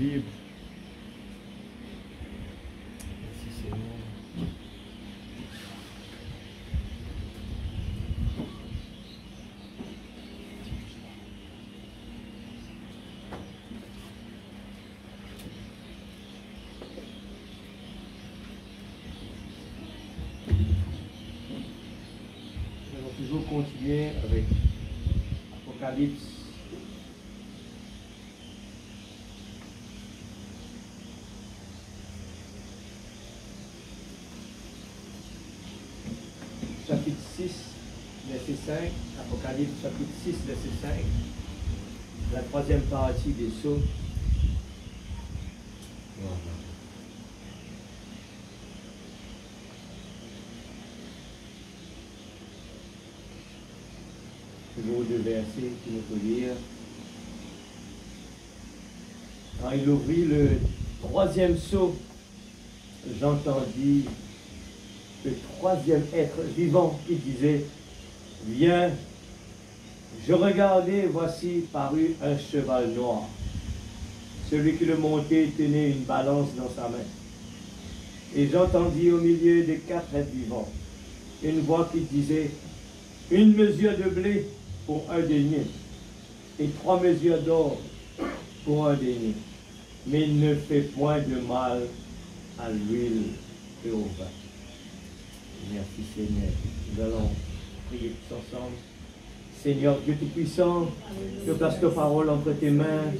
Bible. Merci Seigneur. Nous allons toujours continuer avec Apocalypse. Chapitre 6, verset 5, Apocalypse chapitre 6, verset 5, la troisième partie des sceaux. Toujours deux versets qu'il nous faut lire. Quand il ouvrit le troisième sceau, j'entendis le troisième être vivant qui disait, viens. Je regardai, voici parut un cheval noir. Celui qui le montait tenait une balance dans sa main. Et j'entendis au milieu des quatre êtres vivants une voix qui disait, une mesure de blé pour un denier et 3 mesures d'or pour un denier. Mais il ne fait point de mal à l'huile et au vin. Merci Seigneur. Nous allons prier tous ensemble. Seigneur Dieu Tout-Puissant, je place ta parole entre tes mains.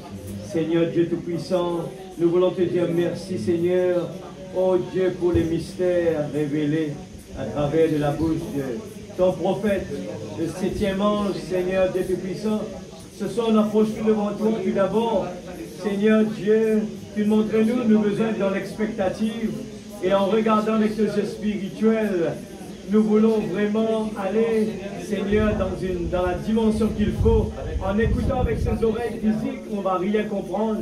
Seigneur Dieu Tout-Puissant, nous voulons te dire merci Seigneur, oh Dieu, pour les mystères révélés à travers de la bouche de ton prophète, le 7e ange, Seigneur Dieu Tout-Puissant. Ce soir, on approche tout devant toi, tout d'abord. Seigneur Dieu, tu montres-nous nos besoins dans l'expectative et en regardant avec nos yeux spirituels. Nous voulons vraiment aller, Seigneur, dans la dimension qu'il faut. En écoutant avec ses oreilles physiques, on ne va rien comprendre.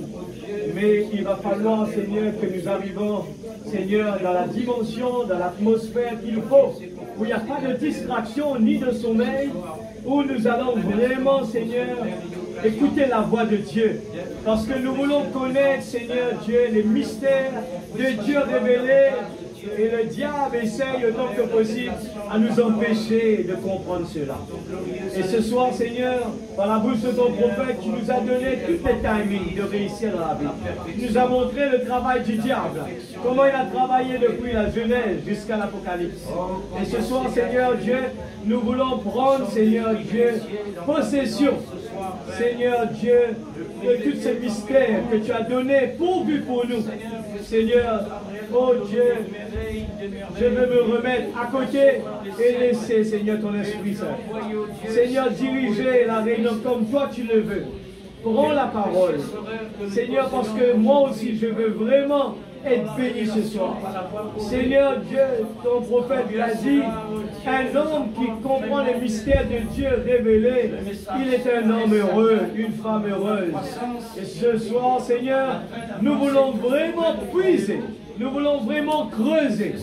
Mais il va falloir, Seigneur, que nous arrivons, Seigneur, dans la dimension, dans l'atmosphère qu'il faut, où il n'y a pas de distraction ni de sommeil, où nous allons vraiment, Seigneur, écouter la voix de Dieu. Parce que nous voulons connaître, Seigneur Dieu, les mystères de Dieu révélés. Et le diable essaye autant que possible à nous empêcher de comprendre cela. Et ce soir, Seigneur, par la bouche de ton prophète, tu nous as donné tous les timings de réussir dans la vie. Tu nous as montré le travail du diable, comment il a travaillé depuis la Genèse jusqu'à l'Apocalypse. Et ce soir, Seigneur Dieu, nous voulons prendre, Seigneur Dieu, possession, Seigneur Dieu, de tous ces mystères que tu as donnés pourvus pour nous. Seigneur, oh Dieu, je veux me remettre à côté et laisser, Seigneur, ton Esprit Saint. Seigneur, diriger la réunion comme toi tu le veux. Prends la parole. Seigneur, parce que moi aussi, je veux vraiment être béni ce soir. Seigneur Dieu, ton prophète l'a dit, un homme qui comprend les mystères de Dieu révélés, il est un homme heureux, une femme heureuse. Et ce soir, Seigneur, nous voulons vraiment puiser. Nous voulons vraiment creuser,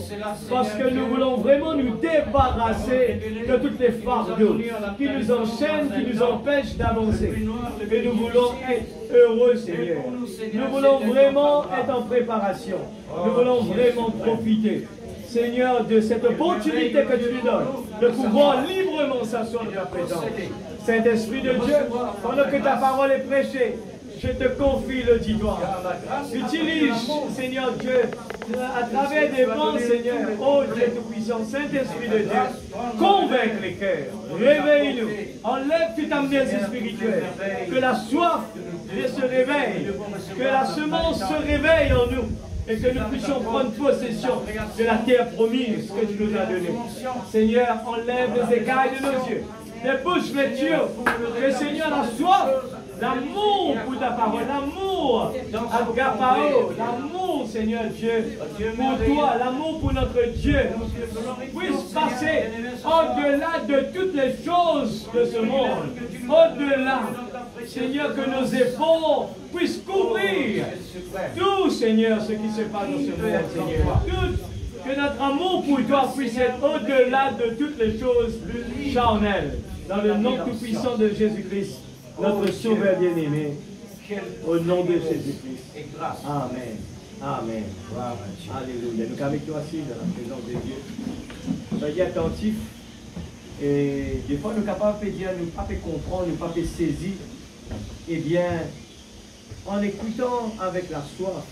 parce que nous voulons vraiment nous débarrasser de toutes les fardeaux qui nous enchaînent, qui nous empêchent d'avancer. Et nous voulons être heureux, Seigneur. Nous voulons vraiment être en préparation. Nous voulons vraiment profiter, Seigneur, de cette opportunité que tu nous donnes, de pouvoir librement s'asseoir dans ta présence. Saint-Esprit de Dieu, pendant que ta parole est prêchée, je te confie l'auditoire. Utilise, Seigneur Dieu, à travers des vents, Seigneur, ô Dieu Tout-Puissant, Saint-Esprit de Dieu, convainc les cœurs, réveille-nous, enlève toute amnésie spirituelle, que la soif se réveille, que la semence se réveille en nous, et que nous puissions prendre possession de la terre promise que tu nous as donnée. Seigneur, enlève les écailles de nos yeux, les bouches vêtues, que Seigneur, la soif, l'amour pour ta parole, l'amour, agapao, l'amour, Seigneur Dieu, pour toi, l'amour pour notre Dieu, puisse passer au-delà de toutes les choses de ce monde, au-delà, Seigneur, que nos efforts puissent couvrir tout, Seigneur, ce qui se passe dans ce monde, Seigneur. Tout, que notre amour pour toi puisse être au-delà de toutes les choses charnelles, dans le nom tout-puissant de Jésus-Christ, notre Sauveur bien-aimé. Au nom de Jésus-Christ. Et grâce. Amen. Amen. Alléluia. Nous mettons assis dans la présence de Dieu. Soyez attentifs. Et des fois, nous sommes capables de dire, nous ne pouvons pas comprendre, nous ne pouvons pas saisir. Eh bien, en écoutant avec la soif,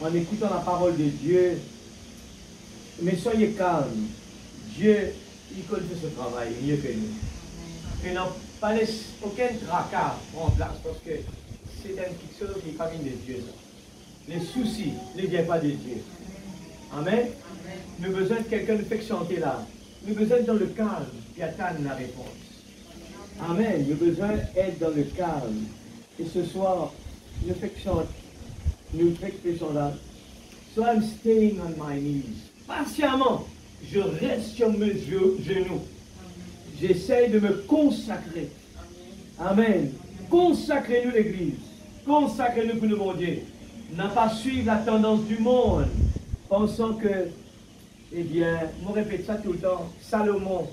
en écoutant la parole de Dieu, mais soyez calmes. Dieu, il connaît ce travail mieux que nous. Et non, pas laisse aucun tracas prendre place parce que c'est quelque chose qui est famille de Dieu. Ça. Les soucis ne viennent pas de Dieu. Amen. Nous avons besoin de quelqu'un qui fait chanter là. Nous avons besoin d'être dans le calme et attendre la réponse. Amen. Nous avons besoin d'être dans le calme. Et ce soir, nous faisons chanter. Nous faisons là. So I'm staying on my knees. Patiemment, je reste sur mes genoux. J'essaye de me consacrer. Amen. Consacrez-nous l'Église. Consacrez-nous pour le bon Dieu. N'a pas suivre la tendance du monde, pensant que, eh bien, on répète ça tout le temps, Salomon,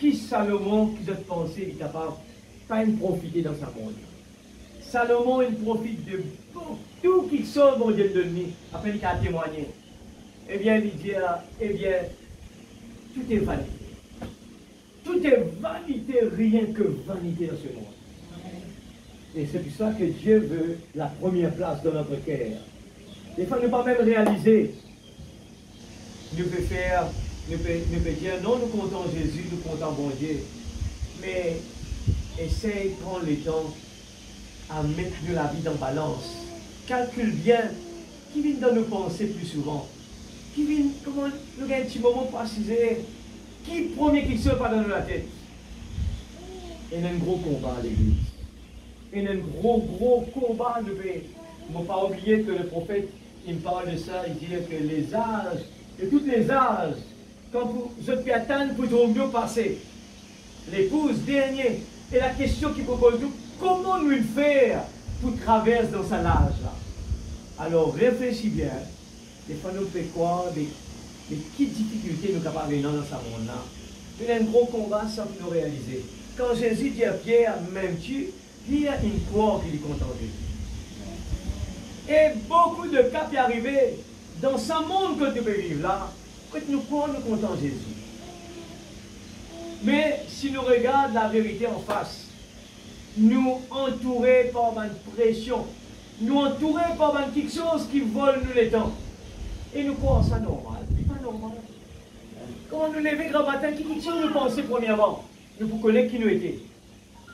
qui de penser est capable, pas de profiter dans sa monde. Salomon, il profite de tout qui sort, mon Dieu, de lui, après il a témoigné. Eh bien, il dit, eh bien, tout est vanité. Tout est vanité, rien que vanité dans ce monde. Et c'est pour ça que Dieu veut la première place dans notre cœur. Des fois, nous ne pouvons pas même réaliser. Nous pouvons faire, nous pouvons dire, non, nous comptons Jésus, nous comptons bon Dieu. Mais essaye de prendre le temps à mettre la vie en balance. Calcule bien qui vient dans nos pensées plus souvent. Qui vient, comment nous avons un petit moment pour préciser, qui premier qui se passe dans la tête. Il y a un gros combat à l'église. Il y a un gros combat. Il ne faut pas oublier que le prophète, il me parle de ça, il dit que les âges, et tous les âges, quand vous pouvez attendre pour mieux passer, l'épouse dernier, et la question qu'il propose nous, comment nous le faire pour traverser dans sa âge là? Alors réfléchis bien, des fois nous faisons quoi, mais quelles difficultés nous sommes capables de dans ce monde-là? Il y a un gros combat sans nous réaliser. Quand Jésus dit à Pierre, même tu, il y a une croix qui lui compte en Jésus. Et beaucoup de cas qui arrivent dans ce monde que tu peux vivre là, que nous croyons nous comptons Jésus. Mais si nous regardons la vérité en face, nous entourés par une pression, nous entourés par quelque chose qui vole nous les temps. Et nous croyons ça normal. C'est pas normal. Quand nous levons grand matin, qui nous pensons premièrement? Nous vous connaissons qui nous étions.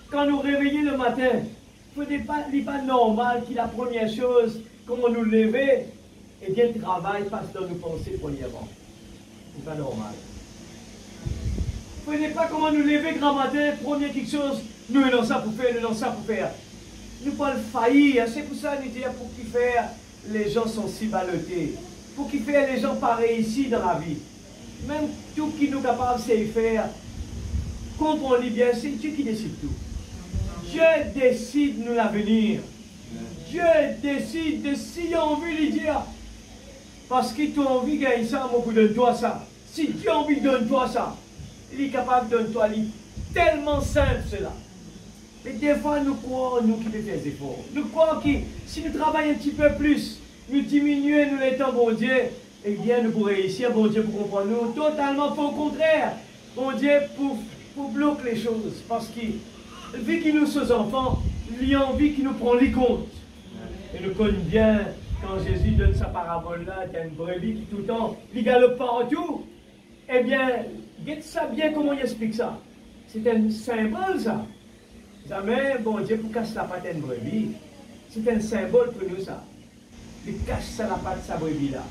Quand nous réveillons le matin, ce n'est pas normal que la première chose, comment nous lever, et bien le travail passe dans nos pensées premièrement. Ce n'est pas normal. Ce n'est pas comment nous lever grand matin, première quelque chose, nous avons ça pour faire, nous avons ça pour faire. Nous pas le faillir, c'est pour ça que nous disons pour qui faire, les gens sont si ballottés. Pour qui faire, les gens pas réussis dans la vie. Même tout qui nous capable de faire, comprenez bien, c'est Dieu qui décide tout. Dieu décide nous l'avenir. Dieu décide de si il a envie de dire, parce qu'il a envie de gagner ça, moi, donne-toi ça. Si Dieu a envie de donne-toi ça, il est capable de donner-toi. Tellement simple cela. Mais des fois, nous croyons, nous qui faisons des efforts. Nous croyons que si nous travaillons un petit peu plus, nous diminuons nous les temps, bon Dieu, eh bien, nous pourrons réussir, bon Dieu, pour comprendre nous. Totalement faux, au contraire. Bon Dieu, pour bloquer les choses. Parce que, vu qu'il nous sommes enfants, il a envie qu'il nous prenne les comptes. Et nous connaissons bien, quand Jésus donne sa parabole-là, il y a une brebis qui tout le temps, il galope partout. Eh bien, dites ça bien comment il explique ça. C'est un symbole, ça. Jamais, bon Dieu, pour casser la patte à une brebis, c'est un symbole pour nous, ça. Il cache ça la patte de sa brebis-là.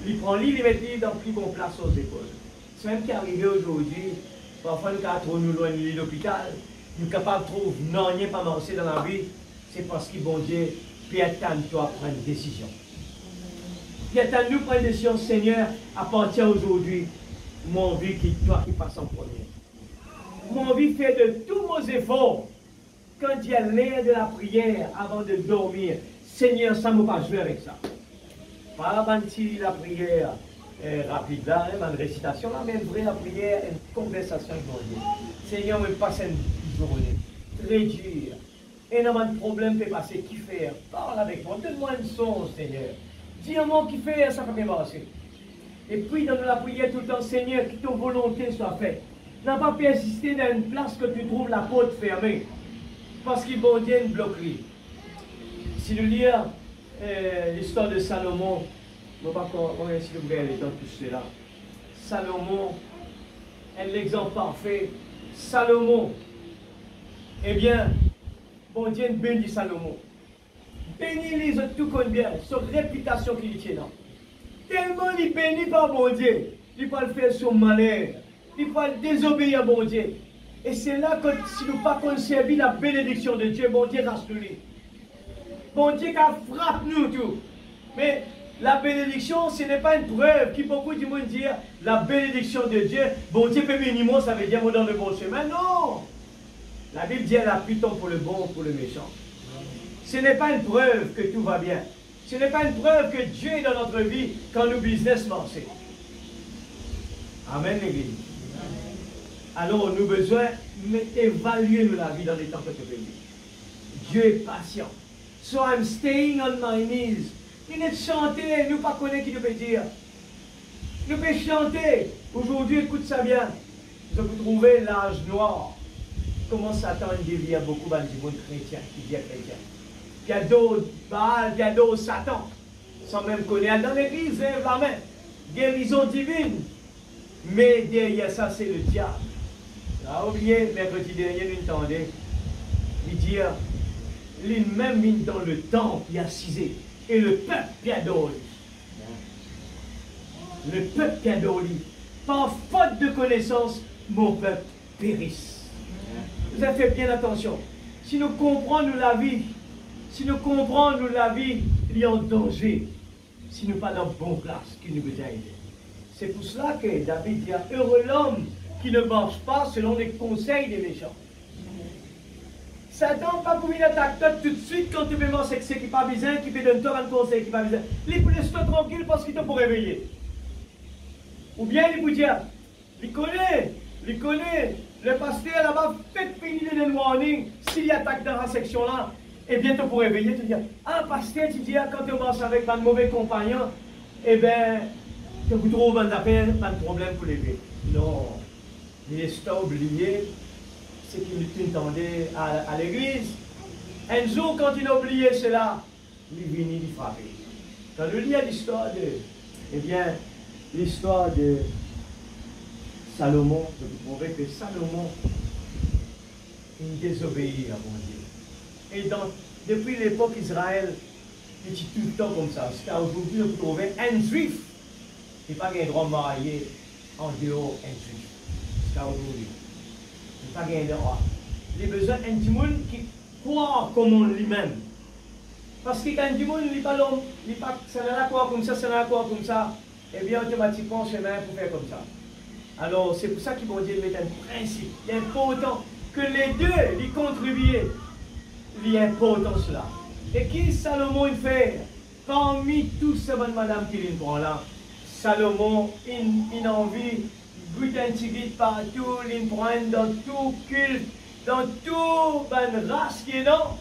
Il prend l'île, il met l'île dans plus bon place aux épaules. C'est même qui est arrivé aujourd'hui, parfois nous avons nous loin de l'île d'hôpital, nous sommes capables de trouver non, rien pas marcher dans la vie, c'est parce que bon Dieu, puis attends-toi à prendre une décision. Puis attends-nous prendre une décision, Seigneur, à partir d'aujourd'hui, mon vie qui toi qui passe en premier. Mon vie fait de tous vos efforts. Quand il y a l'air de la prière avant de dormir, Seigneur, ça ne m'a pas joué avec ça. Pas la prière rapide là, une récitation là, mais une vraie prière, une conversation avec mon Dieu. Seigneur, me passe une journée très dure. Et dans un problème peut passer, qui fait? Parle avec moi, donne-moi une son, Seigneur. Dis-moi qui fait, ça peut bien passer. Et puis dans la prière tout le temps, Seigneur, que ton volonté soit faite. N'a pas persister dans une place que tu trouves la porte fermée. Parce qu'il bon Dieu une bloquerie. Si nous lisons l'histoire de Salomon, je ne vais pas si vous voulez dans tout cela. Salomon est l'exemple parfait. Salomon, eh bien, bon Dieu bénit Salomon. Bénit les autres tout comme bien, sur réputation qu'il tient. Tellement il bénit par bon Dieu, il va le faire sur malheur, il va désobéir à bon Dieu. Et c'est là que si nous pas conservé la bénédiction de Dieu, bon Dieu reste lui. Bon Dieu qui frappe nous tout. Mais la bénédiction, ce n'est pas une preuve qui beaucoup du monde dire la bénédiction de Dieu. Bon Dieu peut bénir moi, ça veut dire moi dans le bon chemin. Non! La Bible dit elle appuie tant pour le bon, pour le méchant. Ce n'est pas une preuve que tout va bien. Ce n'est pas une preuve que Dieu est dans notre vie quand nos business marchent. Amen, l'Église. Alors, nous avons besoin d'évaluer la vie dans les temps que tu veux vivre. Dieu est patient. So I'm staying on my knees. Il est chanter, nous ne pas connaître qui nous peut dire. Nous pouvons chanter. Aujourd'hui, écoute ça bien. Vous avez trouvé l'âge noir. Comment Satan dévie beaucoup de monde chrétien qui dit chrétien. Cadeau Baal, cadeau Satan. Sans même connaître. Dans l'église, lève la main. Guérison divine. Mais derrière ça, c'est le diable. J'ai oublié, mercredi dernier, nous entendait. Il dit, il même mis dans le temple, il a cisé. Et le peuple qui adore. Le peuple qui adore. Par faute de connaissance, mon peuple périsse. Vous avez fait bien attention. Si nous comprenons la vie, il y a un danger. Si nous pas dans la bonne place, qui nous peut aider. C'est pour cela que David dit, heureux l'homme qui ne marche pas selon les conseils des méchants. Satan pas pour venir attaquer tout de suite quand tu veux manger ce qui n'est pas besoin, qui peut donner un conseil qui n'est pas besoin. Il peut laisser tranquille parce qu'il te pour réveiller. Ou bien il peut dire, il connaît, le pasteur là-bas, faites finir le warning, s'il attaque dans la section là, et bien tu pour réveiller, tu dis, ah pasteur, tu dis, quand tu marches avec un mauvais compagnon, eh bien, tu vous trouves un appel, pas de problème pour l'éveiller. Non, il est oublié. C'est qu'il tendait à l'église. Un jour, quand il a oublié cela, il est venu lui frapper. Quand nous lisons l'histoire de Salomon, vous trouvez que Salomon, il désobéit à bon Dieu. Et depuis l'époque d'Israël, il dit tout le temps comme ça. Jusqu'à aujourd'hui, vous trouvez un juif qui n'a pas le droit de marier en dehors un juif. Jusqu'à aujourd'hui. Pas gagner de roi. Il a besoin d'un monde qui croit comme lui-même. Parce que quand du monde n'est pas l'homme, il n'est pas ça n'a pas croire comme ça, ça n'a pas croire comme ça, et bien automatiquement chemin pour faire comme ça. Alors c'est pour ça qu'ils vont dire mettre un principe. Il est important que les deux y contribuent. Il est important cela. Et qui Salomon il fait? Parmi tous ces bonnes madame qui viennent prendre là, Salomon il a envie. Gutantigit partout, l'imprègne dans tout culte, dans toute race qui est là.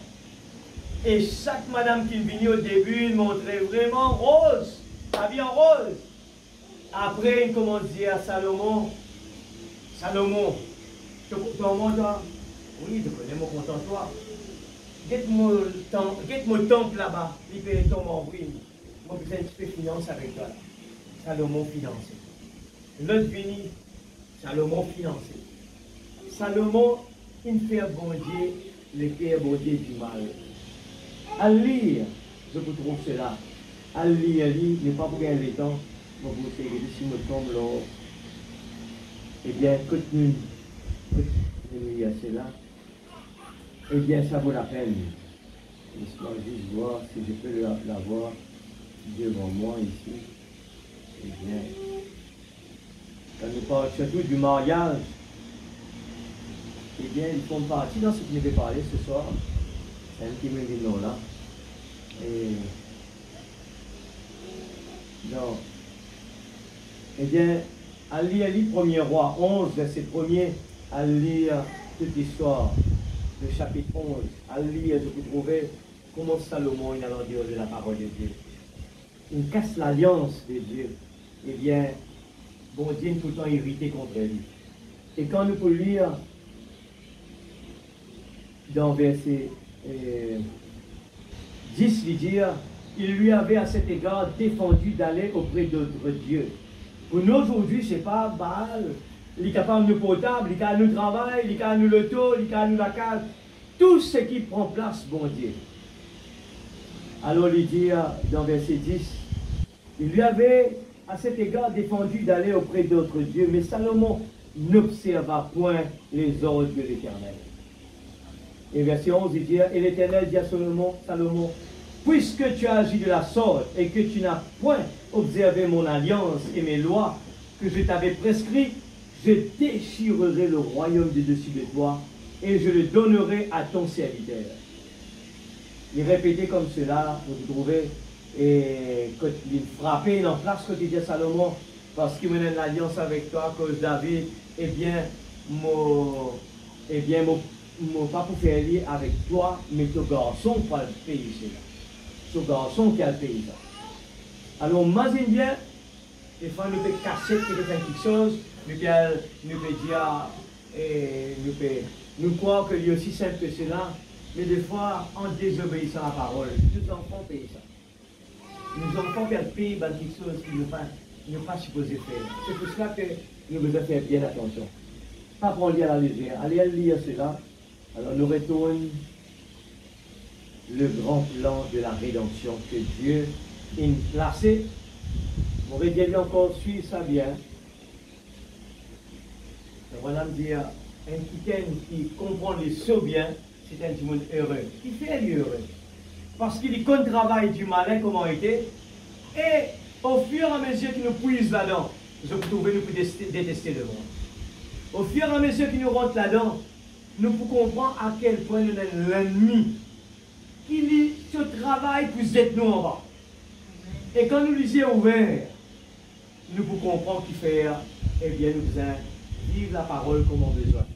Et chaque madame qui venait au début montrait vraiment rose, habillée en rose. Après, il commence à dire à Salomon, tu es content toi? Oui, je connais mon content toi. Guette-moi le temple là-bas, il peut tomber en bruit. Moi, je vais un petit peu finance avec toi. Salomon financé. L'autre venu, Salomon financé. Salomon, il fait bon Dieu, le fait bon Dieu du mal. À lire, je vous trouve cela. À lire, ne pas pour gagner le temps, pour vous dire si je tombe là. Eh bien, continue à cela. Eh bien, ça vaut la peine. Laisse-moi juste voir si je peux l'avoir devant moi ici. Eh bien, quand nous parlons surtout du mariage, eh bien, ils font partie dans ce que je vais parler ce soir. C'est un petit peu de nom là. Et non. Eh bien, à lire 1er roi 11, verset 1er, à lire toute l'histoire. le chapitre 11, à lire, je vous trouvez comment Salomon il a l'endure de la parole de Dieu. Il casse l'alliance de Dieu. Eh bien, bon Dieu est tout le temps irrité contre lui. Et quand nous pouvons lire dans verset 10, il dit, il lui avait à cet égard défendu d'aller auprès d'autres dieux. Pour nous aujourd'hui, ce n'est pas Baal, il est capable de nous portable, il est capable de nous travail, il est capable de nous l'auto, il est capable de nous la case, tout ce qui prend place, bon Dieu. Alors il dit dans verset 10, il lui avait à cet égard défendu d'aller auprès d'autres dieux, mais Salomon n'observa point les ordres de l'Éternel. Et verset 11, il dit, et l'Éternel dit à Salomon, puisque tu as agi de la sorte et que tu n'as point observé mon alliance et mes lois que je t'avais prescrites, je déchirerai le royaume de dessus de toi et je le donnerai à ton serviteur. Il répétait comme cela, vous trouvez, et quand il frappait en place, quand il dit à Salomon, parce qu'il menait une alliance avec toi à cause de David, eh bien, mon pas pour faire lier avec toi, mais ton garçon pour le pays cela. Ton garçon qui a le pays ça. Alors, imagine bien, des fois nous pouvons casser quelque chose, nous pouvons dire, nous croire que c'est aussi simple que cela, mais des fois, en désobéissant à la parole, nos enfants payent ça. Nos enfants perdent payer quelque chose qu'ils n'ont pas supposé faire. C'est pour cela que nous devons faire bien attention. Pas prendre lire à la légère. Allez lire cela. Alors nous retournons le grand plan de la rédemption que Dieu a placé. On va dire encore suivre ça bien. On va dire, un qui comprend les sauts bien, c'est un petit monde heureux. Qui fait lui heureux. Parce qu'il est contre le travail du malin, comment il était. Et au fur et à mesure qu'il nous puise là-dedans, nous pouvons détester le monde. Au fur et à mesure qu'il nous rentre là-dedans, nous pouvons comprendre à quel point nous sommes l'ennemi qui lit ce travail pour être nous en bas. Et quand nous les yeux ouverts, nous pouvons comprendre qu'il fait, eh bien, nous devons vivre la parole comme on a besoin.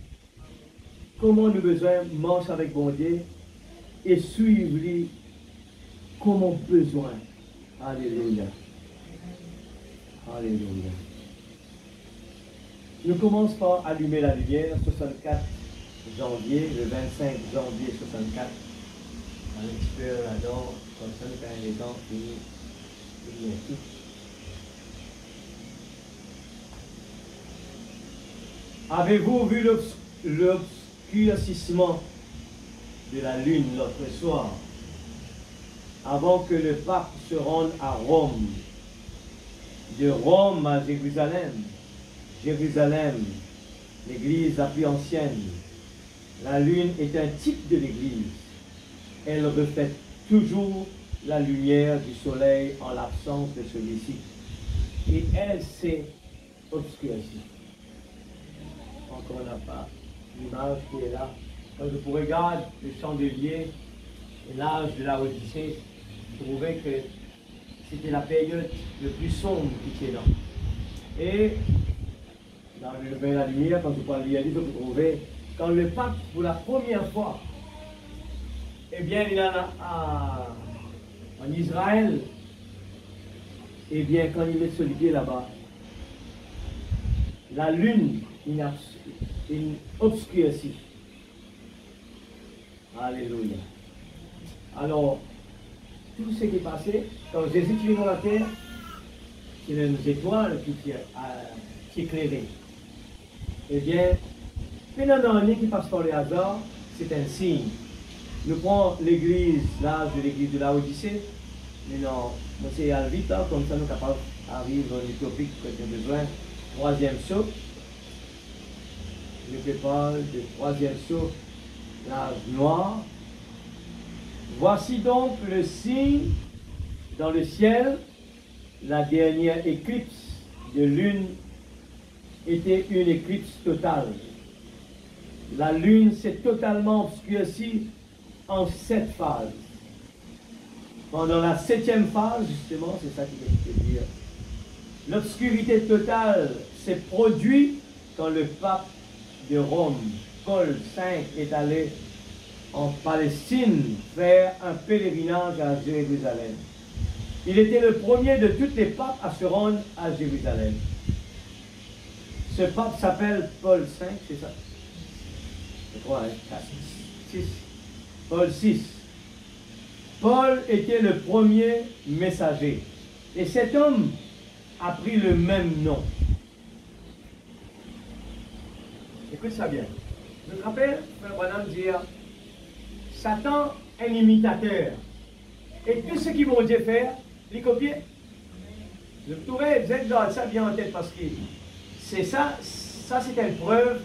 Comment nous besoin marcher avec bon Dieu et suivre lui comme on a besoin. Alléluia. Alléluia. Nous commençons par allumer la lumière, 64 janvier, le 25 janvier 64. Un petit peu là-dedans, comme ça, nous avons les temps finis. Avez-vous vu l'obscurcissement de la lune l'autre soir, avant que le pape se rende à Rome, de Rome à Jérusalem, Jérusalem, l'église la plus ancienne. La lune est un type de l'église. Elle reflète toujours la lumière du soleil en l'absence de celui-ci. Et elle s'est obscurcie. Encore on n'a pas l'image qui est là. Quand je regarde le chandelier et l'âge de la Odyssée, je trouvais que c'était la période le plus sombre qui était là. Et dans le bain de la lumière, quand je parle de l'Église, vous trouvez, quand le pape, pour la première fois, eh bien, il en a en Israël, eh bien, quand il met ce pied là-bas, la lune, il obscurcit. Alléluia. Alors, tout ce qui est passé, quand Jésus est venu dans la terre, c'est une étoile qui éclairée. Eh bien, phénomène qui passe par le hasard, c'est un signe. Nous prenons l'église, l'âge de l'église de la Odyssée, mais non, c'est à vite, hein, comme ça nous sommes capables d'arriver dans l'utopique que nous avons besoin. Troisième saut. Je prépare le troisième saut, l'âge noir. Voici donc le signe dans le ciel. La dernière éclipse de lune était une éclipse totale. La lune s'est totalement obscurcie en 7 phases. Pendant la 7e phase, justement, c'est ça qu'il veut dire. L'obscurité totale s'est produite quand le pape de Rome, Paul V, est allé en Palestine faire un pèlerinage à Jérusalem. Il était le premier de tous les papes à se rendre à Jérusalem. Ce pape s'appelle Paul V, c'est ça? Je crois, 6. Paul VI. Paul était le premier messager. Et cet homme a pris le même nom. Écoute ça bien. Je me rappelle, Frère Branham dire, Satan est un imitateur. Et tout ce qu'ils vont Dieu faire, les copier. Je pourrais garder ça bien en tête parce que c'est ça, c'est une preuve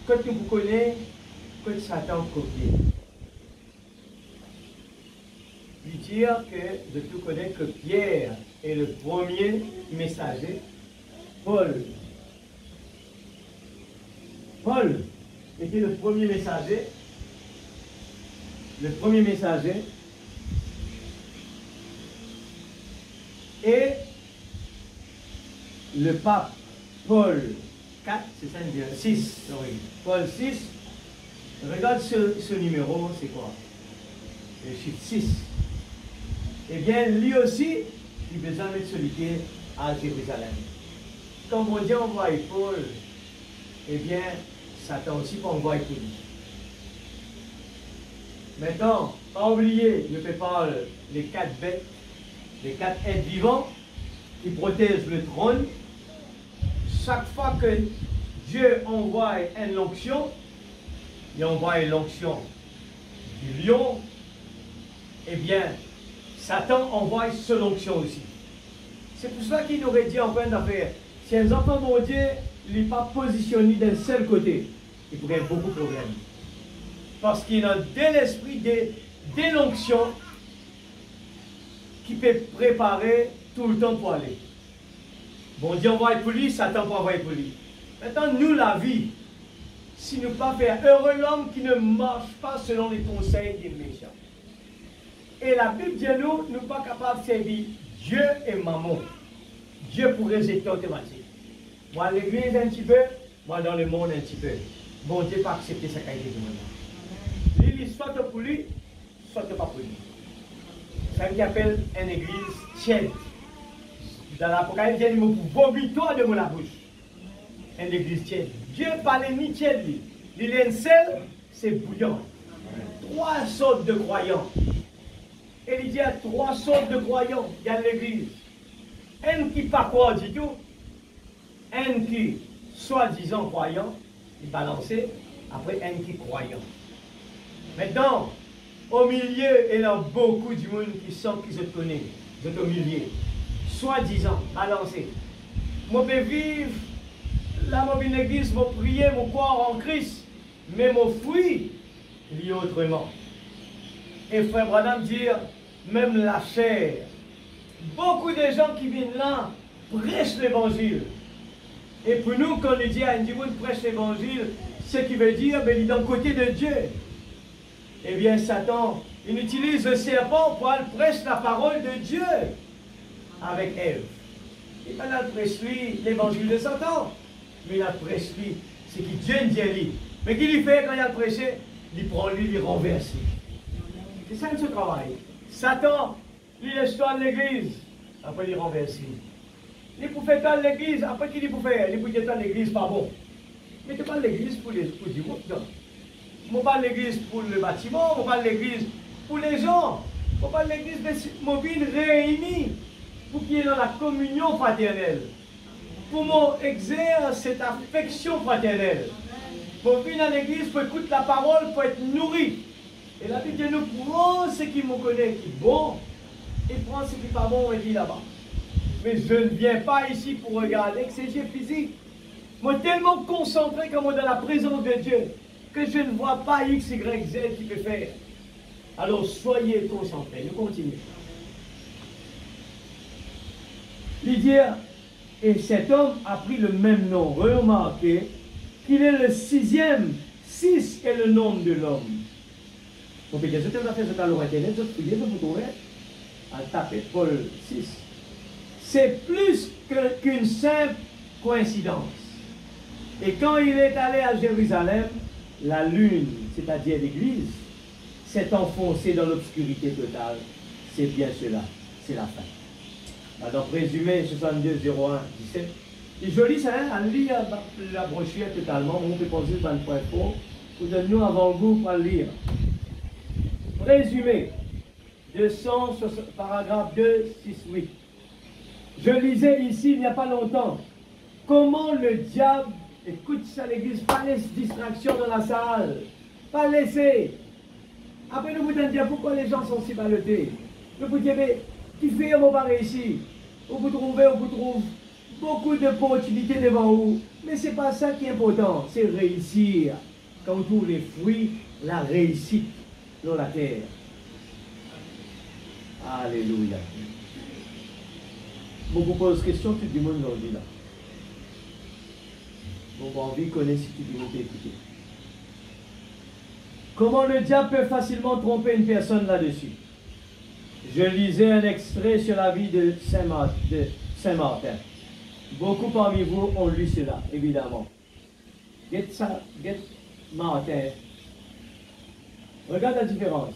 que tu vous connais, que Satan copie. Lui dire que je te connais que Pierre est le premier messager, Paul était le premier messager, et le pape Paul IV, c'est ça, 6, Paul VI, regarde ce numéro, c'est quoi? Le chiffre 6. Eh bien, lui aussi, il a besoin d'être solitaire à Jérusalem. Quand mon Dieu envoie Paul, eh bien, Satan aussi peut envoyer pour lui. Maintenant, pas oublier, ne fais pas les 4 bêtes, les 4 êtres vivants qui protègent le trône. Chaque fois que Dieu envoie une onction, il envoie l'onction du lion, eh bien, Satan envoie son onction aussi. C'est pour cela qu'il aurait dit en fin d'affaire, si un enfant de Dieu n'est pas positionné d'un seul côté, il pourrait avoir beaucoup de problèmes. Parce qu'il a dès l'esprit de l'onction qui peut préparer tout le temps pour aller. Bon Dieu envoie pour lui, Satan peut envoyer pour lui. Maintenant, nous, la vie, si nous ne pas faire heureux l'homme qui ne marche pas selon les conseils des méchants. Et la Bible dit nous ne sommes pas capables de servir Dieu et maman. Dieu pour résultat automatique. Moi, l'église un petit peu, moi, dans le monde un petit peu. Bon Dieu pas accepter sa qualité de monde. Il soit pour lui, soit pas pour lui. C'est ce qu'il appelle une église tiède. Dans l'Apocalypse, il dit pour vomir de la bouche. Une église tiède. Dieu parle ni tiède. Il est seul, c'est bouillant. 3 sortes de croyants. Et il y a 3 sortes de croyants dans l'église. Un qui ne pas croit du tout, un qui, soi-disant croyant, il balancé, après un qui croyant. Maintenant, au milieu, il y a beaucoup de monde qui sont, qui se connaissent. Vous êtes au milieu. Soi-disant, balancé. Moi, je peux vivre, là, je vais à l'église, je vais prier, je vais croire en Christ, mais mon fruit, il y a autrement. Et Frère Branham dit, même la chair, beaucoup de gens qui viennent là prêchent l'évangile. Et pour nous, quand on dit à un monde prêche l'évangile, ce qui veut dire, ben, il est d'un côté de Dieu. Eh bien, Satan, il utilise le serpent pour aller prêcher la parole de Dieu avec Ève. Et pas là prêche lui l'évangile de Satan, mais il a prêche lui ce qui Dieu dit lui. Mais qu'il fait quand il a prêché, il prend lui, il renverse. C'est ça ce travail. Satan, il laisse toi à l'église, après il renverse. Il peut faire toi à l'église, après qu'il peut faire, il peut dire toi à l'église, pas bon. Mais tu pas l'église pour du monde, non. Je ne pas l'église pour le bâtiment, je ne pas l'église pour les gens. Je ne pas l'église mobile réunie pour qu'il y ait dans la communion fraternelle. Pour exercer cette affection fraternelle. Pour venir à l'église, pour écouter la parole, pour être nourri. Et la Bible dit nous prend ce qui me connaît qui est bon et prend ce qui n'est pas bon et dit là-bas. Mais je ne viens pas ici pour regarder que c'est Dieu physique. Moi, tellement concentré comme dans la présence de Dieu que je ne vois pas X, Y, Z qui peut faire. Alors soyez concentrés. Nous continuons. Il dit, et cet homme a pris le même nom. Remarquez qu'il est le 6e. 6 est le nom de l'homme. Vous pouvez dire, je t'ai fait sur Internet, je vais vous trouver à taper Paul 6. C'est plus qu'une simple coïncidence. Et quand il est allé à Jérusalem, la lune, c'est-à-dire l'église, s'est enfoncé dans l'obscurité totale. C'est bien cela, c'est la fin. Alors, résumé 62-01-17. C'est joli ça, hein? On lit la brochure totalement, on peut poser dans le point fort. Vous donnez-nous avant-goût pour le lire. Résumé, 200, paragraphe 2, 6, 8. Je lisais ici il n'y a pas longtemps comment le diable, écoute ça l'église, pas laisser distraction dans la salle, pas laisser. Après nous vous dire pourquoi les gens sont si ballottés. Nous vous dire, qui fait un mot pareil ici? On vous trouve beaucoup d'opportunités devant vous. Mais ce n'est pas ça qui est important, c'est réussir. Quand on trouve les fruits, la réussite dans la terre. Alléluia. Bon, vous pose question, tout le monde l'en dit là. Bon, envie connaît si tout le monde écouter. Comment le diable peut facilement tromper une personne là-dessus? Je lisais un extrait sur la vie de Saint-Martin. Beaucoup parmi vous ont lu cela, évidemment. Get Martin. Regarde la différence.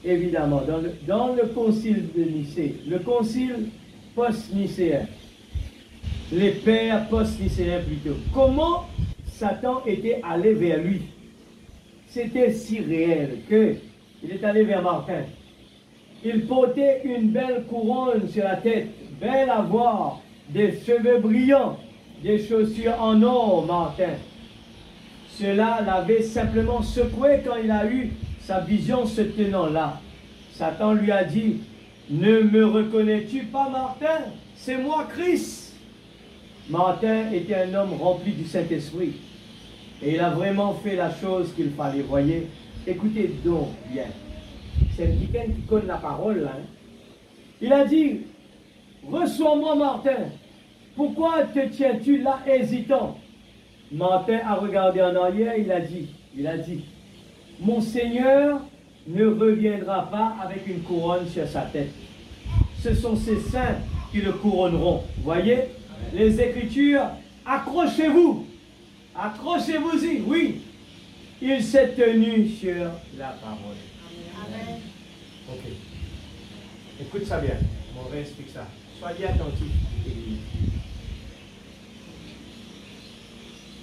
Évidemment, dans le concile de Nicée, le concile post-nicéen, les pères post-nicéens plutôt, comment Satan était allé vers lui? C'était si réel qu'il est allé vers Martin. Il portait une belle couronne sur la tête, belle à voir, des cheveux brillants, des chaussures en or, Martin. Cela l'avait simplement secoué quand il a eu sa vision se tenant là. Satan lui a dit, ne me reconnais-tu pas, Martin? C'est moi, Christ. Martin était un homme rempli du Saint-Esprit. Et il a vraiment fait la chose qu'il fallait, voyez. Écoutez donc bien. C'est quelqu'un qui connaît la parole, là. Hein? Il a dit, reçois-moi, Martin. Pourquoi te tiens-tu là hésitant? Martin a regardé en arrière, il a dit, mon Seigneur ne reviendra pas avec une couronne sur sa tête. Ce sont ses saints qui le couronneront. Voyez, les Écritures, accrochez-vous. Accrochez-vous-y, oui. Il s'est tenu sur la parole. Amen. Ok. Écoute ça bien. On réexplique ça. Soyez attentifs.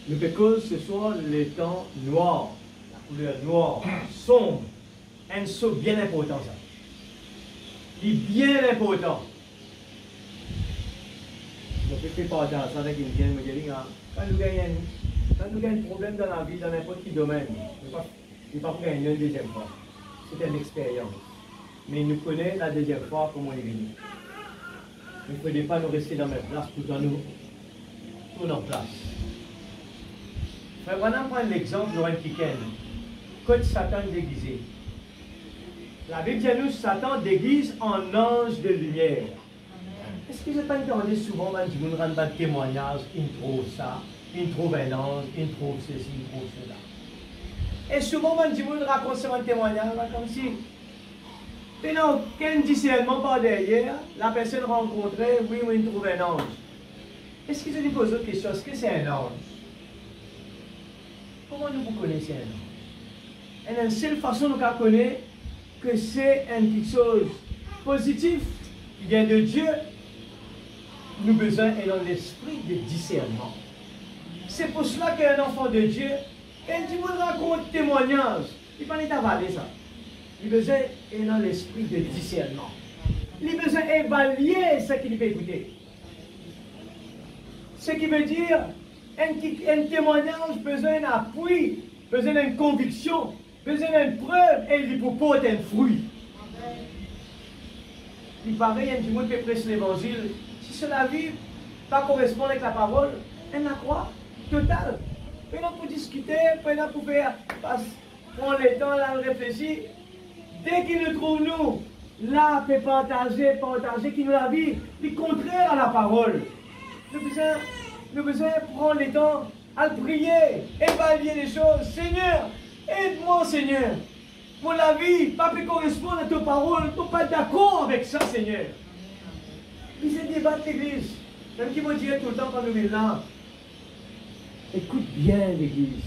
Le pécule, ce soit le temps noir, la couleur noire, sombre. Un saut bien important, ça. Il est bien important. Je ne fais pas attention avec une vieille me dire, quand nous gagnons un problème dans la vie, dans n'importe quel domaine, il ne pas pour gagner une deuxième fois. C'est une expérience. Mais il nous connaît la deuxième fois comment il est venu. Il ne faudrait pas nous rester dans notre place pour nous tourner en place. Frère Branham prend l'exemple de Kiken. Quand Satan déguisé. La Bible dit à nous, Satan déguise en ange de lumière. Est-ce que vous n'avez pas entendu souvent, quand vous rendez un témoignage, il trouve ça, il trouve un ange, il trouve ceci, il trouve cela. Et souvent, quand vous racontez un témoignage, comme si, il n'y a aucun discernement par derrière, la personne rencontrée, oui, il trouve un ange. Est-ce que je lui pose autre question? Est-ce que c'est un ange? Comment nous connaissons un ange? Et la seule façon nous connaissons que c'est quelque chose positif qui vient de Dieu, nous avons besoin d'un l'esprit de discernement. C'est pour cela qu'un enfant de Dieu, quand il vous raconte témoignage, il ne peut pas avaler ça. Il a besoin d'un l'esprit de discernement. Il a besoin d'évaluer ce qu'il peut écouter. Ce qui veut dire, un témoignage, besoin d'un appui, besoin d'une conviction, besoin d'une preuve, et il peut porter un fruit. Il paraît, un petit mot peut prêcher l'évangile. Si cela vit, pas correspond avec la parole, elle la croit, totale. Pendant pour discuter, pendant pour faire, prendre le temps, là, réfléchir. Dès qu'il nous trouve, nous, là, peut partager, qui nous la vie, le contraire à la parole. Nous besoin prendre le temps à prier, évaluer les choses. Seigneur, aide-moi, Seigneur. Pour la vie, pas peut correspondre à tes paroles, ne peux pas être d'accord avec ça, Seigneur. Puis c'est débat de l'église. Même qui me dit tout le temps quand nous venons là. Écoute bien l'église.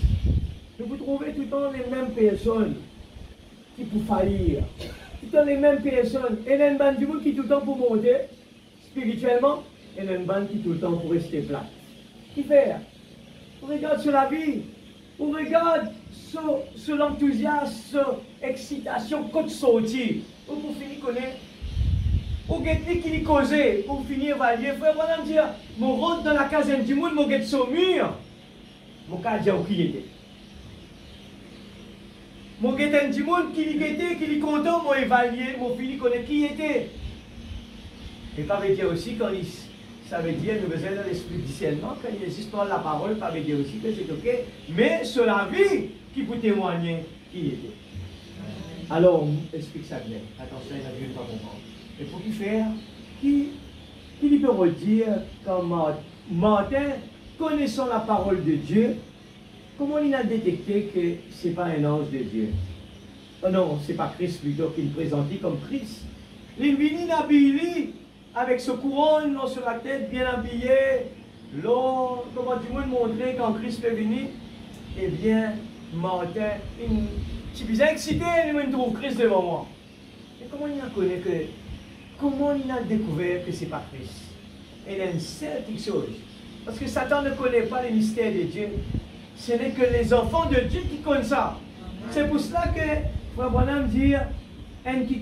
Et vous trouvez tout le temps les mêmes personnes qui pour faillir. Tout le temps les mêmes personnes. Et il y a une bande du monde qui tout le temps pour monter spirituellement. Et il y a une bande qui tout le temps pour rester plate. Qui fait? On regarde sur la vie. On regarde sur l'enthousiasme, sur l'excitation, quand sortir. Pour finir connaître. Pour guetter qui lui causait. Pour finir évaluer. Frère, voilà me dire, mon rentre dans la caserne du monde, mon guette sur le mur. Mon cas dire qui était. Mon guette du monde qui lui était, qui lui content, mon évalué, mon fini connaît qui était. Et ça veut dire aussi, quand ça veut dire, nous faisons dans l'esprit du discernement, quand il existe pas la parole, ça veut dire aussi que c'est ok, mais sur la vie qui peut témoigner qui était. Alors, on explique ça bien. Attention, il y a Dieu ne pas comprendre. Et pour qui faire, qui lui peut redire, comme Martin, connaissant la parole de Dieu, comment il a détecté que ce n'est pas un ange de Dieu? Oh non, ce n'est pas Christ plutôt qu'il présentait comme Christ. Il vient habillé avec ce couronne sur la tête, bien habillé. L'eau, comment du monde montrer quand Christ est venu? Eh bien, Martin, je suis bien excité, il trouve Christ devant moi. Et comment il a connu que, comment il a découvert que ce n'est pas Christ? Et il y a une certaine chose. Parce que Satan ne connaît pas les mystères de Dieu. Ce n'est que les enfants de Dieu qui connaissent ça. C'est pour cela que Frère Branham dit, un qui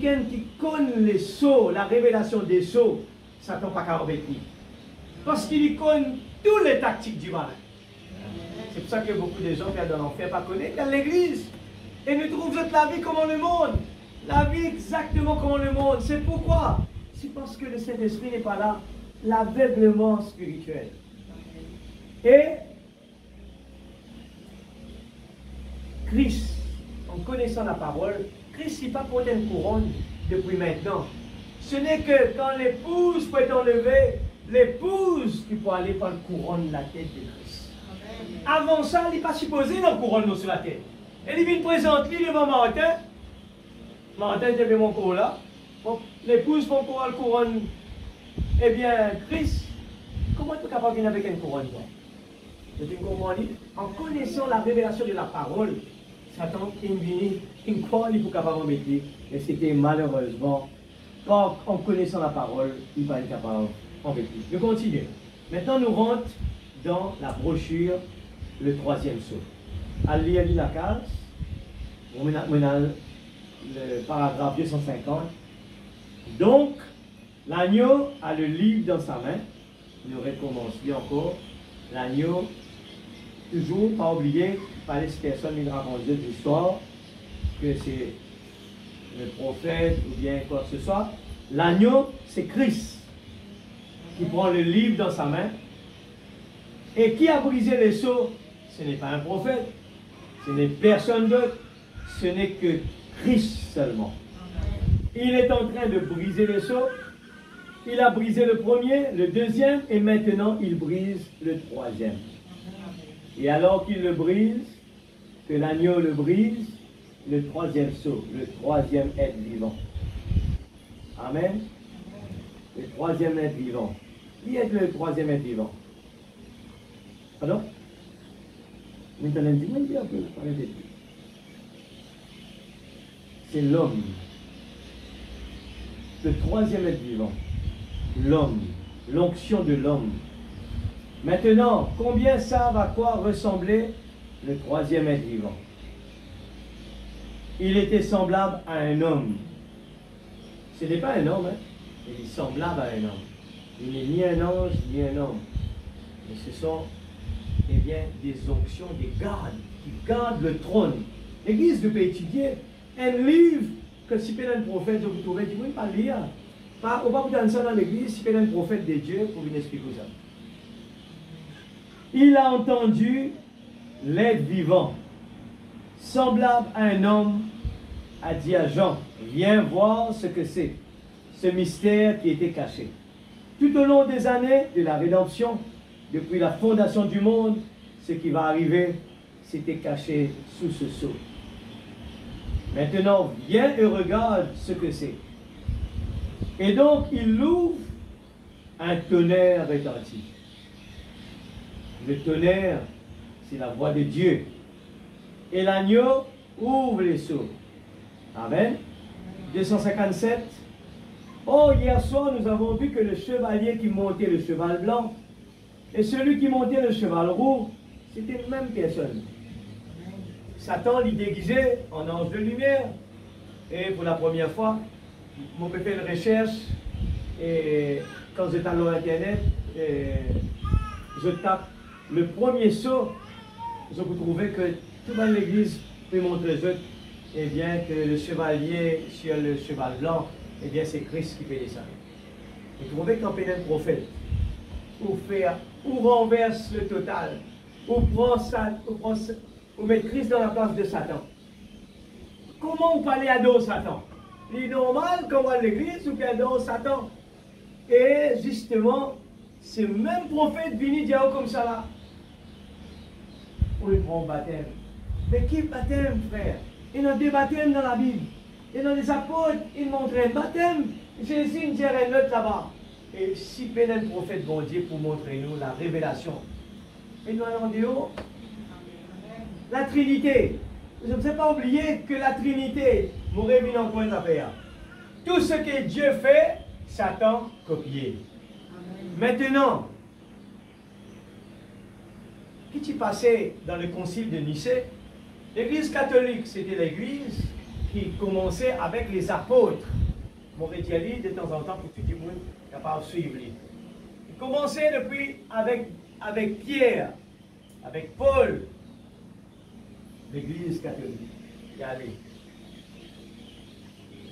connaît les sceaux, la révélation des sceaux, Satan n'a pas qu'à embêter. Parce qu'il connaît toutes les tactiques du mal. C'est pour ça que beaucoup de gens qui sont dans l'enfer ne connaissent pas l'église. Et nous trouvent la vie comme le monde. La vie exactement comme le monde. C'est pourquoi? C'est parce que le Saint-Esprit n'est pas là. L'aveuglement spirituel. Et Christ, en connaissant la parole, Christ n'est pas porté une couronne depuis maintenant. Ce n'est que quand l'épouse peut être enlevée, l'épouse qui peut aller par le couronne de la tête de Christ. Avant ça, il n'est pas supposé dans le couronne sur la tête. Et il vient présenter devant Martin. Martin était mon corps là. L'épouse va encore le couronne. Eh bien, Christ, comment tu es capable de venir avec une couronne? En connaissant la révélation de la parole, Satan est venu, il croit qu'il est capable de mettre, mais c'était malheureusement, pas en connaissant la parole, il n'est pas capable de mettre. Je continue. Maintenant, nous rentrons dans la brochure, le troisième saut. Allez lire la case, on a le paragraphe 250. Donc, l'agneau a le livre dans sa main. Nous recommencions encore. L'agneau, toujours, pas oublier, pas les personnes qui racontent des histoires, que c'est le prophète ou bien quoi que ce soit. L'agneau, c'est Christ qui prend le livre dans sa main. Et qui a brisé les sceaux? Ce n'est pas un prophète, ce n'est personne d'autre, ce n'est que Christ seulement. Il est en train de briser les sceaux. Il a brisé le premier, le deuxième, et maintenant il brise le troisième. Et alors qu'il le brise, que l'agneau le brise, le troisième sceau, le troisième être vivant. Amen. Le troisième être vivant. Qui est le troisième être vivant? Pardon? C'est l'homme. Le troisième être vivant. L'homme. L'onction de l'homme. Maintenant, combien savent à quoi ressemblait le troisième être vivant? Il était semblable à un homme. Ce n'est pas un homme, hein? Il est semblable à un homme. Il n'est ni un ange, ni un homme. Mais ce sont, eh bien, des onctions, des gardes, qui gardent le trône. L'Église peut étudier un livre que si peut un prophète, vous trouvez, vous ne pouvez pas lire. On ne va pas vous donner ça dans l'Église, si peut un prophète de Dieu, pour vous expliquer ça. Il a entendu l'être vivant, semblable à un homme, a dit à Jean, viens voir ce que c'est, ce mystère qui était caché. Tout au long des années de la rédemption, depuis la fondation du monde, ce qui va arriver, c'était caché sous ce sceau. Maintenant, viens et regarde ce que c'est. Et donc, il l'ouvre, un tonnerre retentit. Le tonnerre, c'est la voix de Dieu. et l'agneau ouvre les sceaux. Amen. 257. Oh, hier soir, nous avons vu que le chevalier qui montait le cheval blanc et celui qui montait le cheval roux, c'était la même personne. Satan l'y déguisait en ange de lumière. Et pour la première fois, mon père fait une recherche et quand j'étais sur Internet, je tape le premier sceau, je vous trouvais que tout dans l'église peut montrer eh bien, que le chevalier sur le cheval blanc, eh bien, c'est Christ qui fait ça. Vous trouvez qu'en pénètre un prophète, ou renverse le total, ou met Christ dans la place de Satan. Comment on peut aller adorer Satan? Il est normal qu'on va à l'église ou qu'on adore Satan. Et justement, ce même prophète venu dire comme ça là. On lui prend le baptême. Mais qui baptême, frère? Il y a des baptêmes dans la Bible. Et dans les apôtres, ils montraient un baptême. Jésus nous dirait un autre là-bas. Et si pénètre le prophète bon Dieu pour montrer nous la révélation. Et nous allons dire, oh, la Trinité. Je ne sais pas oublier que la Trinité m'aurait mis encore une affaire. Tout ce que Dieu fait, Satan copié. Maintenant, qu'est-ce qui passait dans le concile de Nicée? L'église catholique, c'était l'église qui commençait avec les apôtres. Mon rédiali, de temps en temps, pour tout le monde, capable de suivre. Il commençait depuis avec Pierre, avec Paul, l'église catholique. Y aller.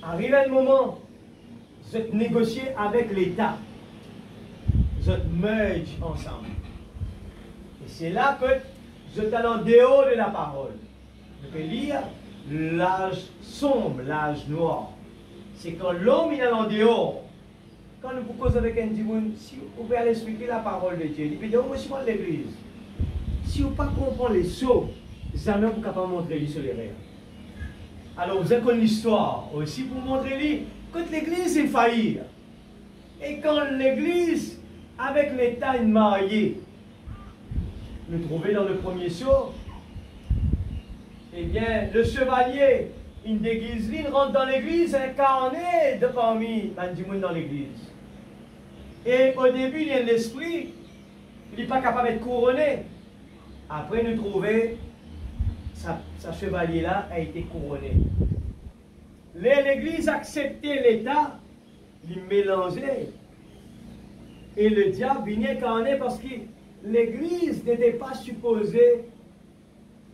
Arrive un moment, vous êtes négocié avec l'État. Vous êtes merge ensemble. Et c'est là que vous êtes en dehors de la parole. Vous pouvez lire l'âge sombre, l'âge noir. C'est quand l'homme est en dehors. Quand nous vous causons avec un dimoun, si vous pouvez aller expliquer la parole de Dieu, il peut dire, moi je suis dans l'église. Si vous ne comprenez pas les sauts, jamais vous ne pouvez pas montrer lui sur les rêves. Alors vous avez l'histoire aussi pour montrer lui quand l'église est faillie. Et quand l'église, avec l'État, est mariée, nous trouvons dans le premier saut, eh bien, le chevalier, il déguise, il rentre dans l'église incarné de parmi les dans l'église. Et au début, il y a l'esprit, il n'est pas capable d'être couronné. Après, nous trouvons, sa chevalier-là a été couronné. L'église acceptait l'État, il mélangeait. Et le diable venait incarner parce que l'église n'était pas supposée,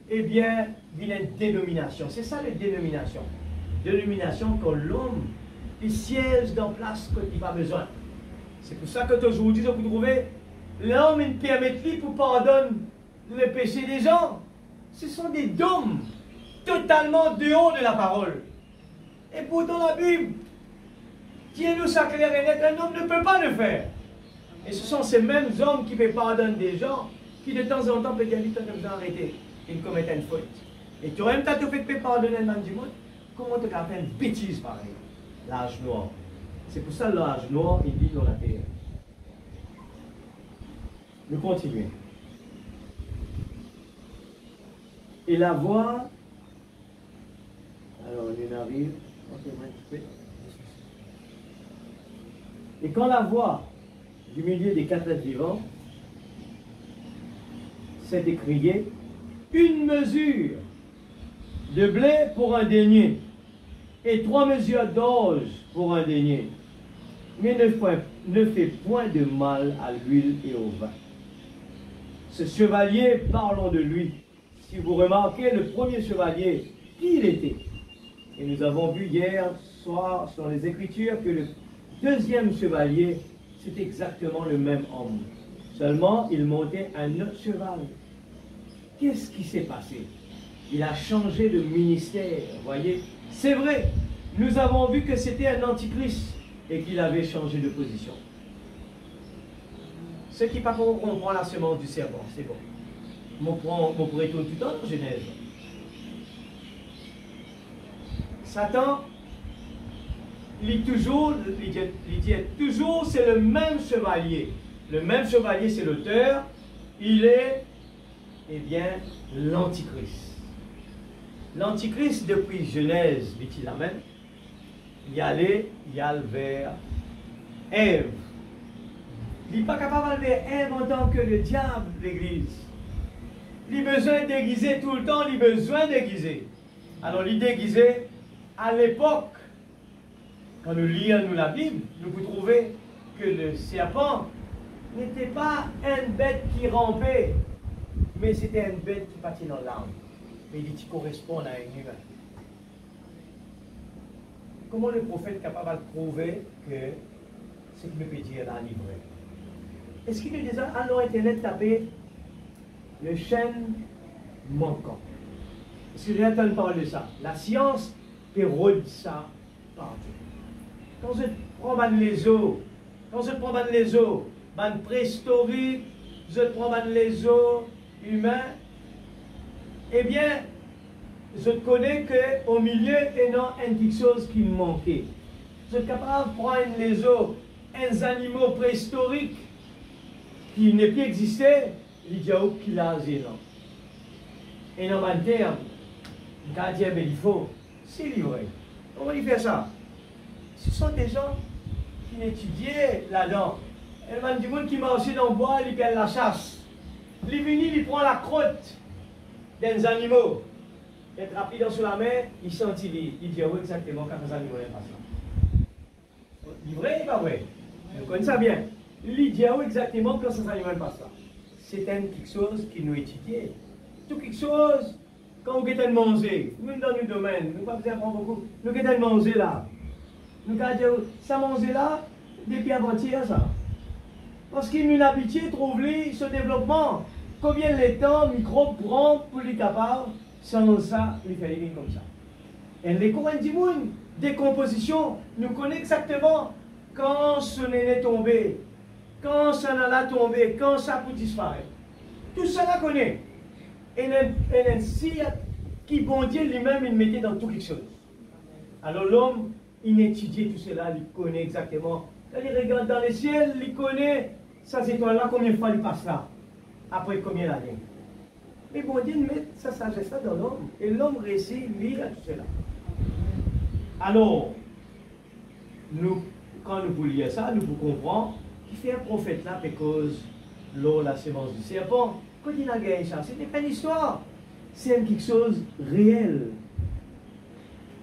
eh bien, une dénomination. C'est ça la dénomination. Dénomination que l'homme, il siège dans place quand il n'a pas besoin. C'est pour ça que aujourd'hui, vous trouvez, l'homme, il permet pour pardonner le péché des gens. Ce sont des dômes totalement dehors de la parole. Et pourtant la Bible, Dieu nous a clair et net, un homme ne peut pas le faire. Et ce sont ces mêmes hommes qui peuvent pardonner des gens qui de temps en temps peuvent dire, ils arrêter, ils commettent une faute. Et tu aurais même temps fait pardonner le man du monde, comment tu as fait une bêtise pareille? L'âge noir. C'est pour ça l'âge noir, il vit dans la terre. Nous continuons. Et la voix, alors on arrive, et quand la voix du milieu des quatre êtres vivants s'est écriée, une mesure de blé pour un denier et 3 mesures d'orge pour un denier, mais ne fait point de mal à l'huile et au vin. Ce chevalier, parlons de lui. Si vous remarquez, le premier chevalier, qui il était? Et nous avons vu hier soir sur les Écritures que le deuxième chevalier, c'est exactement le même homme. Seulement, il montait un autre cheval. Qu'est-ce qui s'est passé? Il a changé de ministère, voyez. C'est vrai, nous avons vu que c'était un antichrist et qu'il avait changé de position. Ceux qui ne pas on prend la semence du serpent, c'est bon. On pourrait tout le temps dans Genèse. Satan, il dit toujours, c'est le même chevalier. Le même chevalier, c'est l'auteur. Il est, eh bien, l'antichrist. L'Antichrist, depuis Genèse, dit-il Amen, il allait vers Ève. Il n'est pas capable d'aller vers Ève en tant que le diable, l'Église. Il a besoin de déguiser tout le temps, il a besoin de déguiser. Alors, il déguisait à l'époque. Quand nous lisons la Bible, nous pouvons trouver que le serpent n'était pas une bête qui rampait, mais c'était une bête qui partait dans l'arbre. Mais il dit correspond à un humain. Comment le prophète est capable de prouver que ce qu'il peut dire dans l'ivre? Est-ce qu'il nous dit alors Internet taper le chêne manquant? Est-ce que j'ai entendu parler de ça? La science pérode ça partout. Quand je prends les os, ban préhistorique, je prends les os humains, eh bien, je connais qu'au milieu, il y a quelque chose qui me manquait. Je suis capable de prendre les os, des animaux préhistoriques qui n'est plus existé, il dit qu'il a zéro. Et dans mon terme, gardien Bélifo, c'est livré. Comment il fait ça? Ce sont des gens qui étudiaient là-dedans. Il y a du monde qui marchait dans le bois, il perd la chasse. Il est venu, il prend la crotte des animaux. Il est rapide sur la main, il sentit, il dit exactement quand les animaux n'aiment pas ça. Il est vrai, il n'est pas vrai. Vous connaissez ça bien. Il dit exactement quand ces animaux n'aiment pas ça. C'est quelque chose qui nous étudiait. Tout quelque chose, quand vous êtes mangé, même dans le domaine, nous ne pouvons pas apprendre beaucoup, nous êtes mangé là. Nous allons dire, ça manger là, depuis avant-hier, ça. Parce qu'il nous habitué trouver ce développement. Combien de temps microbes prend pour les capables, sans ça, il fait les comme ça. Et les courants du monde, décomposition, nous connaissons exactement quand ce n'est tombé, quand ça n'a tombé, quand ça peut disparaître. Tout ça, là connaît. Et ainsi, qui bon Dieu lui-même, il mettait dans tout quelque chose. Alors l'homme, il étudie tout cela, il connaît exactement. Quand il regarde dans le ciel, il connaît ces étoiles-là, combien de fois il passe là, après combien d'années. Mais bon Dieu met sa sagesse dans l'homme, et l'homme réussit, lui, à tout cela. Alors, nous, quand nous voulons lire ça, nous pouvons comprendre qu'il fait un prophète là, parce l'eau, la sémence du serpent, quand il a gagné ça, ce n'est pas une histoire, c'est quelque chose de réel.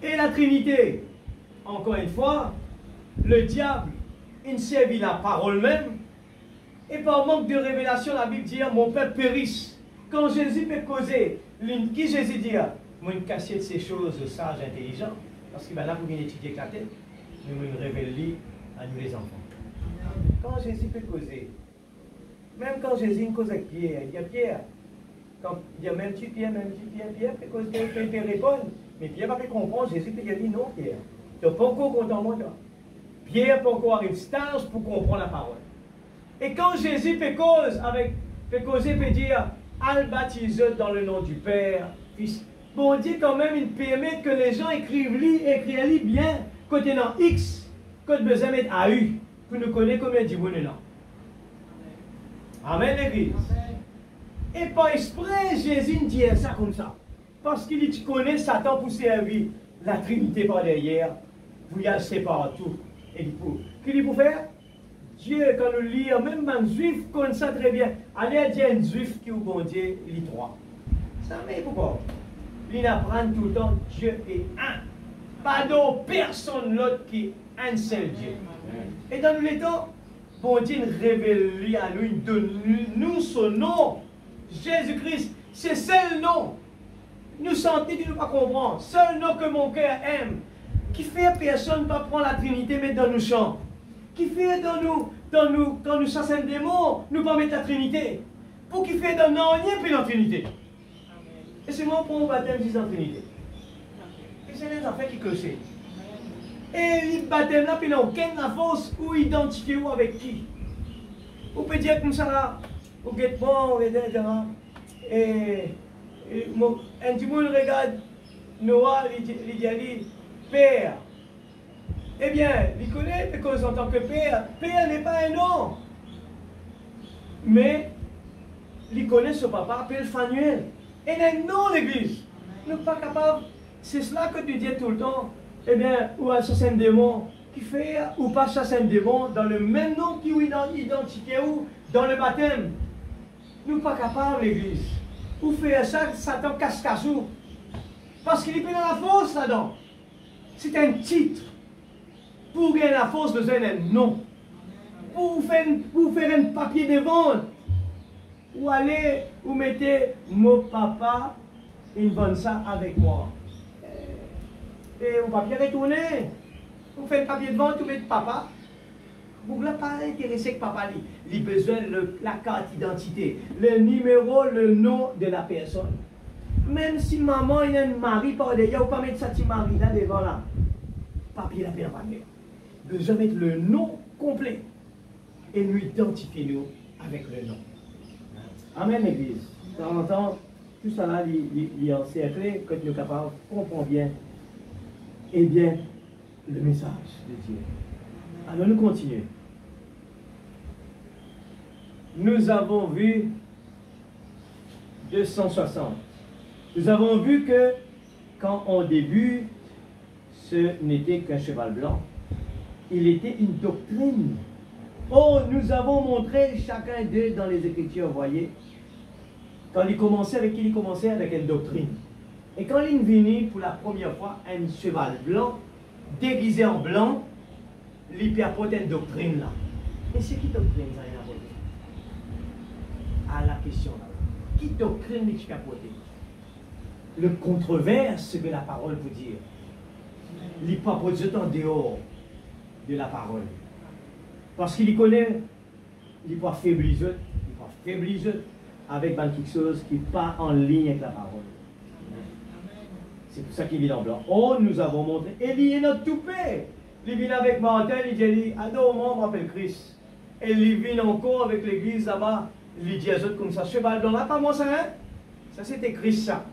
Et la Trinité, encore une fois, le diable, il servit la parole même, et par manque de révélation, la Bible dit, mon peuple périsse. Quand Jésus peut causer, qui Jésus dit, moi, une cassette de ces choses sages, intelligentes, parce qu'il va là pour bien étudier la tête, mais moi, il révèle à nous les enfants. Quand Jésus peut causer, même quand Jésus cause avec Pierre, il dit à Pierre, quand il dit même tu Pierre, Pierre peut répondre, mais Pierre va pas comprendre, Jésus peut dire non, Pierre. Tu n'as pas encore content moi. Pierre peut encore avoir une stage pour comprendre la parole. Et quand Jésus peut causer, peut dire, al baptise dans le nom du Père, Fils. Bon Dieu quand même, il permet que les gens écrivent bien, côté dans X, côté besoin de mettre AU, pour nous connaître combien de monde là. Amen, l'Église. Et pas exprès, Jésus dit ça comme ça. Parce qu'il connaît Satan pour servir la Trinité par derrière, pour y aller partout. Et qu'il dit pour faire? Dieu, quand nous lisons, même un juif connaît ça très bien. Allez dire un juif qui est au bon Dieu, il est trois. Ça, mais pourquoi? Il apprend tout le temps, Dieu est un. Pas d'autre personne l'autre qui est un seul Dieu. Et dans les temps, bon Dieu révèle à nous, il donne nous son nom. Jésus-Christ, c'est seul nom. Nous sentons de ne pas comprendre. Seul nom que mon cœur aime. Qui fait personne ne pas prendre la Trinité, mais dans nos chants. Qui fait dans nous, quand nous chassons des mots, nous pas mettre la Trinité. Pour qui fait dans nous, rien puis la Trinité. Et c'est moi pour mon baptême, je dis la Trinité. Et c'est les affaires qui clochent. Et le baptême là, puis il n'y a aucune force ou identifier ou avec qui. Vous pouvez dire comme ça là, vous êtes bon, etc. Et un petit monde regarde Noah, il dit, Père. Eh bien, il connaît parce en tant que Père, Père n'est pas un nom. Mais il connaît son papa, appelle Fanuel. Et un nom, l'Église. Nous ne sommes pas capables. C'est cela que tu dis tout le temps. Eh bien, ou un certain démon qui fait, ou pas certain démon, dans le même nom qui est dans l'identité ou dans le baptême. Nous ne sommes pas capables, l'Église. Ou faire ça, Satan casse-cassou. Parce qu'il est plus dans la force là-dedans. C'est un titre. Pour gagner la force, besoin d'un nom. Pour faire un papier de vente. Ou allez, vous mettez mon papa, il vend ça avec moi. Et vous papier retourné. Vous faites papier de vente, vous mettez papa. Vous ne pas intéressé que papa il a besoin de la carte d'identité, le numéro, le nom de la personne. Même si maman il a un mari par derrière, vous ne pas mettre ça petit mari là devant là. Papier la peine pas mettre. Besoin de mettre le nom complet. Et nous identifier nous avec le nom. Amen, l'Église. De temps en temps, tout ça là, il est encerclé, quand nous sommes capables de comprendre bien, eh bien, le message de Dieu. Alors nous continuons. Nous avons vu 260. Nous avons vu que quand on débute, ce n'était qu'un cheval blanc. Il était une doctrine. Oh, nous avons montré chacun d'eux dans les Écritures, vous voyez. Quand il commençait avec qui il commençait avec une doctrine. Et quand il venait pour la première fois, un cheval blanc, déguisé en blanc, il peut apporter une doctrine là. Et c'est qui doctrine ça il a apporté? À la question là. Qui doctrine il peut apporter? Le controverse que la parole peut dire. Il peut apporter en dehors de la parole. Parce qu'il y connaît, il peut affaiblir, avec quelque chose qui n'est pas en ligne avec la parole. C'est pour ça qu'il vit en blanc. Oh, nous avons montré. Élie est notre toupet. Il vient avec Martin, il dit, ah non, moi, je m'appelle Christ. Et il vient encore avec l'église là-bas. Il dit à eux comme ça, cheval blanc là, pas moi ça, hein? Ça c'était Christ ça.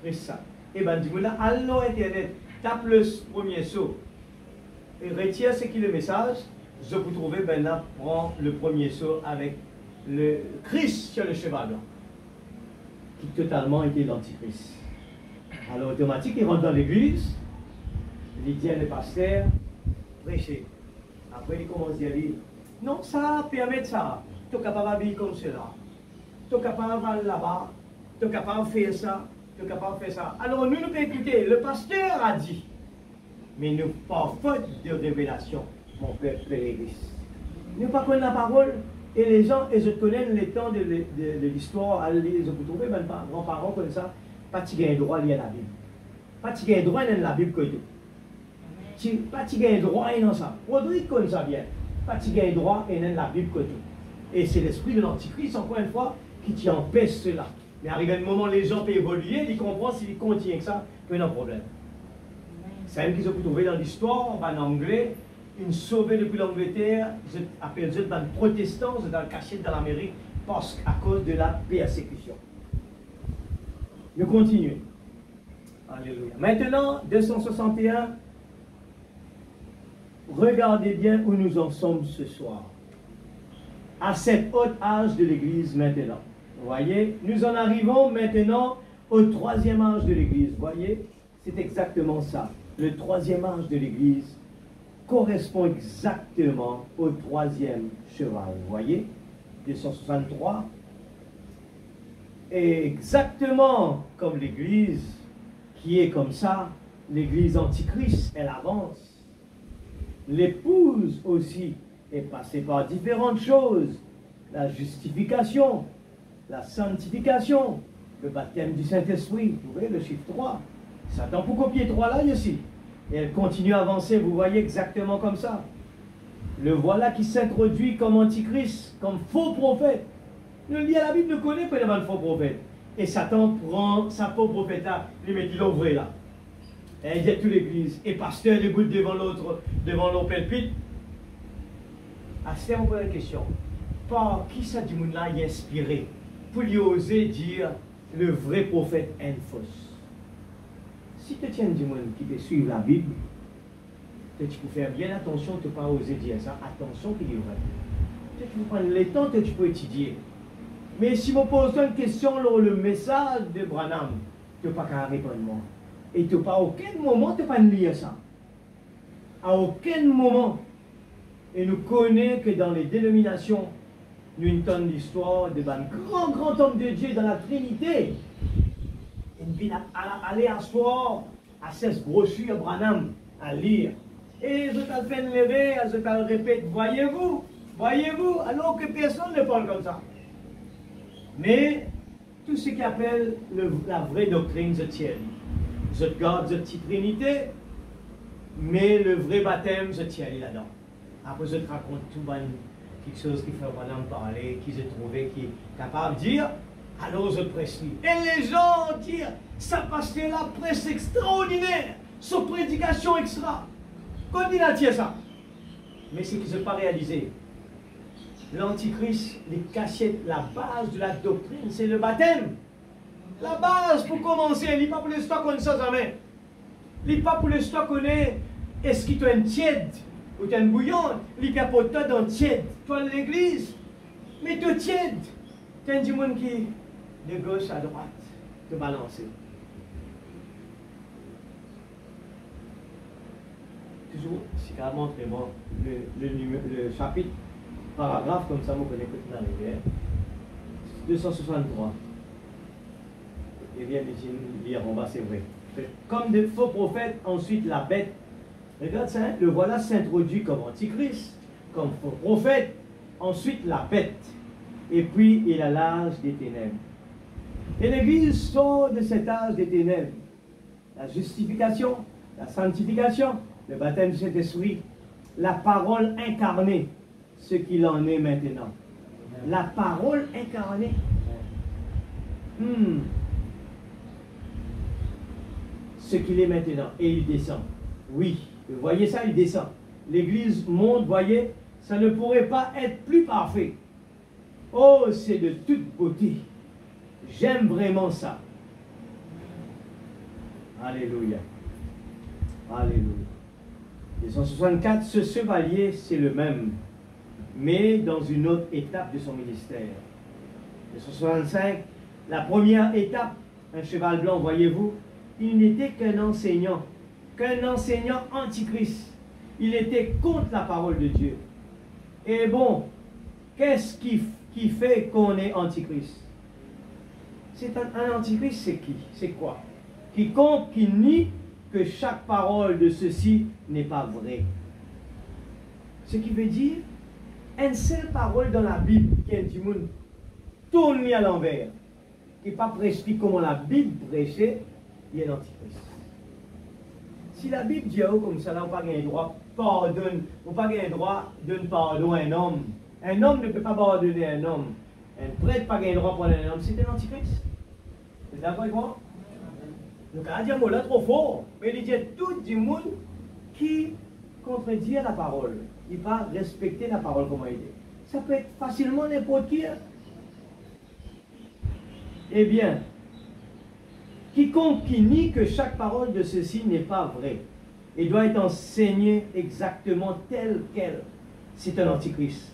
Christ ça. Et bien, dis-moi là, allons Internet, tape le premier saut. Et retire ce qui est le message. Je vous trouver, ben là, prends le premier saut avec le Christ sur le cheval blanc. Qui totalement était l'antichrist. Alors, automatique, il rentre dans l'église, il dit à le pasteur, prêcher. Après, il commence à dire, non, ça, permet ça. Tu es capable d'habiller comme cela. Tu es capable d'aller là-bas. Tu es capable de faire ça. Tu es capable de faire ça. Alors, nous pouvons écouter. Le pasteur a dit, mais nous pas faute de révélation, mon père l'église. Nous ne pas connaître la parole. Et les gens, et je connais les temps de l'histoire, ils ont trouvé, même pas, grands-parents comme ça, pas de gain droit lié à la Bible. Pas de gain droit dans la Bible que tout. Pas de gain droit dans ça. Rodrigue comme ça bien. Pas de gain droit dans la Bible que tout. Et c'est l'esprit de l'Antichrist, encore une fois, qui t'y empêche cela. Mais arrivé un moment, les gens peuvent évoluer, ils comprennent s'ils continuent avec ça, il y a un problème. C'est même qu'ils ont trouvé dans l'histoire, en anglais, une sauvée depuis l'Angleterre, ils appellent ça dans le protestant, dans le cachet dans l'Amérique, parce qu'à cause de la persécution. Nous continuons. Alléluia. Maintenant, 261. Regardez bien où nous en sommes ce soir. À cet haut âge de l'Église maintenant. Vous voyez, nous en arrivons maintenant au troisième âge de l'Église. Vous voyez, c'est exactement ça. Le troisième âge de l'Église correspond exactement au troisième cheval. Vous voyez, 263. Et exactement comme l'Église qui est comme ça, l'Église antichrist, elle avance. L'épouse aussi est passée par différentes choses. La justification, la sanctification, le baptême du Saint-Esprit. Vous voyez le chiffre 3. Satan pour copier 3 là ici. Et elle continue à avancer, vous voyez exactement comme ça. Le voilà qui s'introduit comme antichrist, comme faux prophète. Le lit à la Bible ne connaît pas le faux prophète. Et Satan prend sa faux prophète là, lui met l'ouvre là. Et il dit à toute l'église, et pasteur debout devant l'autre, devant l'autre pulpit. À ce moment, on pose la question. Par qui ça du monde là est inspiré pour lui oser dire le vrai prophète est fausse? Si tu tiens du monde qui peut suivre la Bible, tu peux faire bien attention, tu ne peux pas oser dire ça. Attention qu'il est vrai. Tu peux prendre le temps que tu peux étudier. Mais si je me pose une question sur le message de Branham, tu n'as pas qu'à répondre. Et tu n'as pas à aucun moment, tu n'as pas de lire ça. À aucun moment. Et nous connaissons que dans les dénominations, nous entendons l'histoire de grand homme de Dieu dans la Trinité. Et nous venons aller asseoir à cette brochure Branham à lire. Et je t'ai fait lever, je t'ai répété, voyez-vous, alors que personne ne parle comme ça. Mais tout ce qui appelle la vraie doctrine, je tiens. Je garde cette petite Trinité, mais le vrai baptême, je tiens là-dedans. Après, je te raconte tout quelque chose qui fait Branham parler, qui j'ai trouvé, qui est capable de dire, alors je presse lui. Et les gens disent, ça passe la presse extraordinaire, son prédication extra. Continue à dire ça. Mais ce qu'ils n'ont pas réalisé, l'Antichrist, les cachettes, la base de la doctrine, c'est le baptême. La base pour commencer, il n'est pas pour l'histoire qu'on ne sait jamais. Il n'est pas pour l'histoire qu'on est, est-ce qu'il y a un tiède ou un bouillon, il n'y a pas d'un tiède. Toi, l'église, mais tu tiède. Tu as un monde qui de gauche à droite, te balancer. Toujours, si tu as montré moi le chapitre, paragraphe, comme ça, vous connaissez tout dans les vers. 263. Et bien, lire en bas, c'est vrai. Comme des faux prophètes, ensuite la bête. Regarde ça, le voilà s'introduit comme antichrist, comme faux prophète, ensuite la bête. Et puis, il a l'âge des ténèbres. Et l'Église sort de cet âge des ténèbres. La justification, la sanctification, le baptême du Saint-Esprit, la parole incarnée, ce qu'il en est maintenant. La parole incarnée. Ce qu'il est maintenant. Et il descend. Oui, vous voyez ça, il descend. L'Église monte, voyez, ça ne pourrait pas être plus parfait. Oh, c'est de toute beauté. J'aime vraiment ça. Alléluia. Alléluia. 264, ce chevalier, c'est le même, mais dans une autre étape de son ministère. 265, la première étape, un cheval blanc, voyez-vous, il n'était qu'un enseignant antichrist. Il était contre la parole de Dieu. Et bon, qu'est-ce qui fait qu'on est antichrist? C'est un antichrist, c'est qui? C'est quoi? Quiconque qui nie que chaque parole de ceci n'est pas vraie. Ce qui veut dire, une seule parole dans la Bible qui est du monde tourne à l'envers, qui n'est pas prescrit comment la Bible prêchait, il y a l'antichrist. Si la Bible dit comme ça, là, on n'a pas le droit pardonne, on n'a pas le droit de pardon à un homme. Un homme ne peut pas pardonner un homme. Un prêtre n'a pas le droit de pardonner un homme. C'est un antichrist. Vous êtes d'accord avec moi? Donc, on a dit un mot là trop fort, mais il dit tout du monde qui contredit la parole. Il va respecter la parole comme il est. Ça peut être facilement n'importe qui. Eh bien, quiconque qui nie que chaque parole de ceci n'est pas vraie et doit être enseigné exactement tel quel, c'est un antichrist.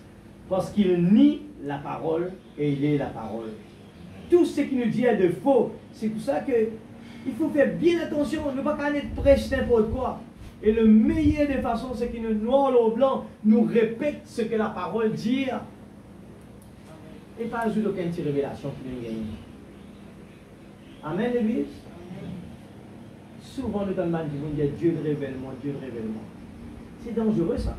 Parce qu'il nie la parole et il est la parole. Tout ce qui nous dit est de faux. C'est pour ça que il faut faire bien attention. On ne va pas être prêche n'importe quoi. Et le meilleur des façons, c'est qu'il nous noir au blanc, nous répète ce que la parole dit. Et pas ajouter aucune petite révélation qui nous gagne. Amen, l'Église. Souvent, nous demandons Dieu de révèlement, Dieu de révèlement. C'est dangereux, ça.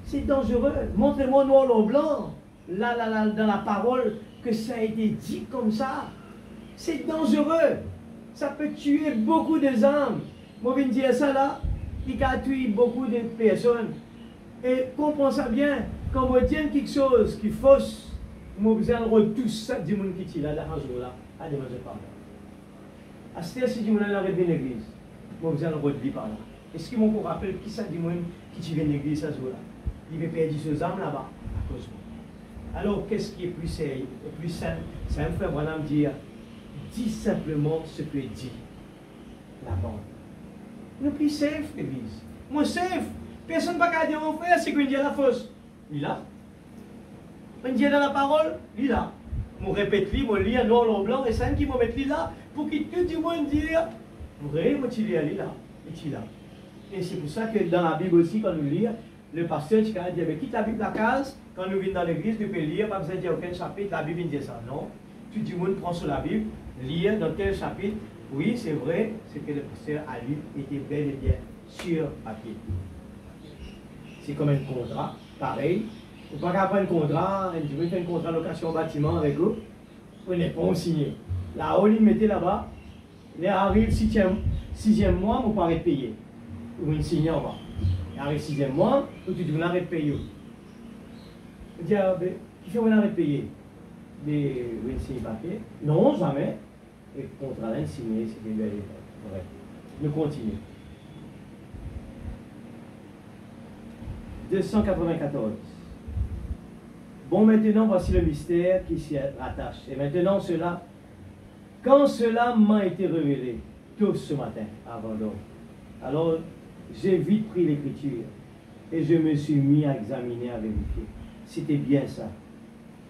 C'est dangereux. Montrez-moi noir au blanc, là, dans la parole, que ça a été dit comme ça. C'est dangereux. Ça peut tuer beaucoup de âmes. Moi, je vais dire ça là, il a tué beaucoup de personnes. Et comprends ça bien, quand vous dites quelque chose qui est fausse, moi, vous allez tout ça du monde qui tire là, un jour là, à demander pardon. À ce si du monde là, arrive à l'église, moi, vous allez redire pardon. Est-ce que vous rappelle qui ça du monde qui tire l'église à ce jour là? Il va perdre ses âmes là-bas, à cause de moi. Alors, qu'est-ce qui est plus sérieux, plus simple? C'est un frère Branham dire, dis simplement ce que dit la bande. Nous plus safe, l'église. Moi, safe. Personne ne va pas dire mon frère, c'est qu'il dit la fausse. Il a. On dit dans la parole, il a. je répète, je lis en noir ou blanc, et c'est un qui m'a mis là, pour que tout le monde dise, vous voyez, moi, tu lis là, et là. Et c'est pour ça que dans la Bible aussi, quand nous lisons, le pasteur dit, quitte la Bible la case, quand nous venons dans l'église, nous pouvons lire, pas besoin de dire aucun chapitre, la Bible dit ça. Non, tout le monde prend sur la Bible, lire dans quel chapitre. Oui, c'est vrai, ce que le pasteur a lu était bel et bien sur papier. C'est comme un contrat, pareil. Vous ne pouvez pas prendre un contrat, vous faites un contrat de location bâtiment avec vous, vous n'êtes pas signé. Là-haut, il mettez là-bas, il arrive 6e mois, vous ne pouvez pas payer. Vous signez en bas. Il arrive 6e mois, vous dites, vous n'arrêtez pas de payer. Vous dites, qui fait vous n'arrêtez de payer? Mais vous ne signez pas papier? Non, jamais. Et le contrat là, signé, c'est bien vrai. Nous continuons. 294. Bon, maintenant, voici le mystère qui s'y rattache. Et maintenant, quand cela m'a été révélé, tôt ce matin, avant d'or, alors j'ai vite pris l'écriture et je me suis mis à examiner, à vérifier. C'était bien ça.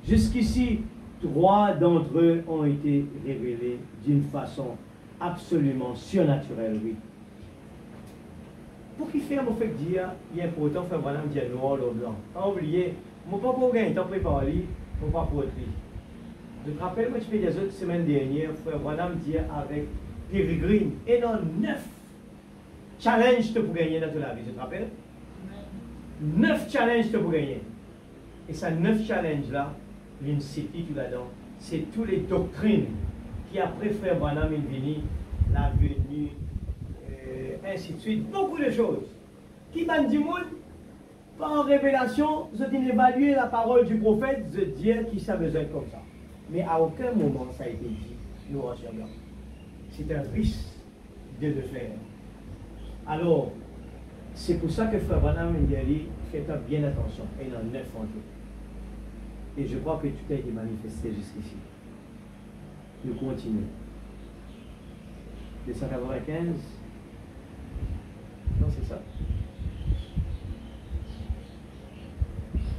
Jusqu'ici, 3 d'entre eux ont été révélés d'une façon absolument surnaturelle, oui. Pour qui faire, mon fait dire, il est important de faire voilà, dire noir ou blanc. Pas oublier, mon pas pour gagner, t'en préparer, mon pas pour écrire. Je te rappelle, moi, je fais des autres semaines dernières, frère voilà, me dire avec Pérégrine, et non 9 challenges pour gagner dans toute la vie, tu te rappelles? 9 challenges pour gagner. Et ces 9 challenges-là, une city tout là-dedans, c'est toutes les doctrines qui après frère Branham est venu, la venue, ainsi de suite, beaucoup de choses. Qui m'a dit, par révélation, je dis évaluer la parole du prophète, je dis qui ça besoin comme ça. Mais à aucun moment ça a été dit, nous en blanc. C'est un risque de le faire. Alors, c'est pour ça que frère Branham dit, faites bien attention, et il y en a 9 en tout. Et je crois que tout a été manifesté jusqu'ici. Nous continuons. 295. Non, c'est ça.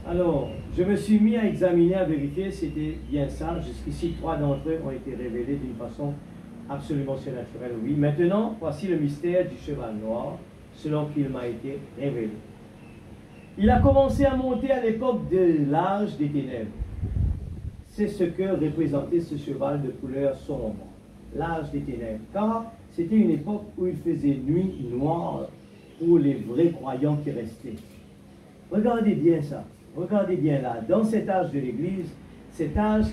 Alors, je me suis mis à examiner, à vérifier, c'était bien ça. Jusqu'ici, 3 d'entre eux ont été révélés d'une façon absolument surnaturelle. Oui, maintenant, voici le mystère du cheval noir, selon qu'il m'a été révélé. Il a commencé à monter à l'époque de l'âge des ténèbres. C'est ce que représentait ce cheval de couleur sombre, l'âge des ténèbres. Car c'était une époque où il faisait nuit noire pour les vrais croyants qui restaient. Regardez bien ça. Regardez bien là. Dans cet âge de l'Église, cet âge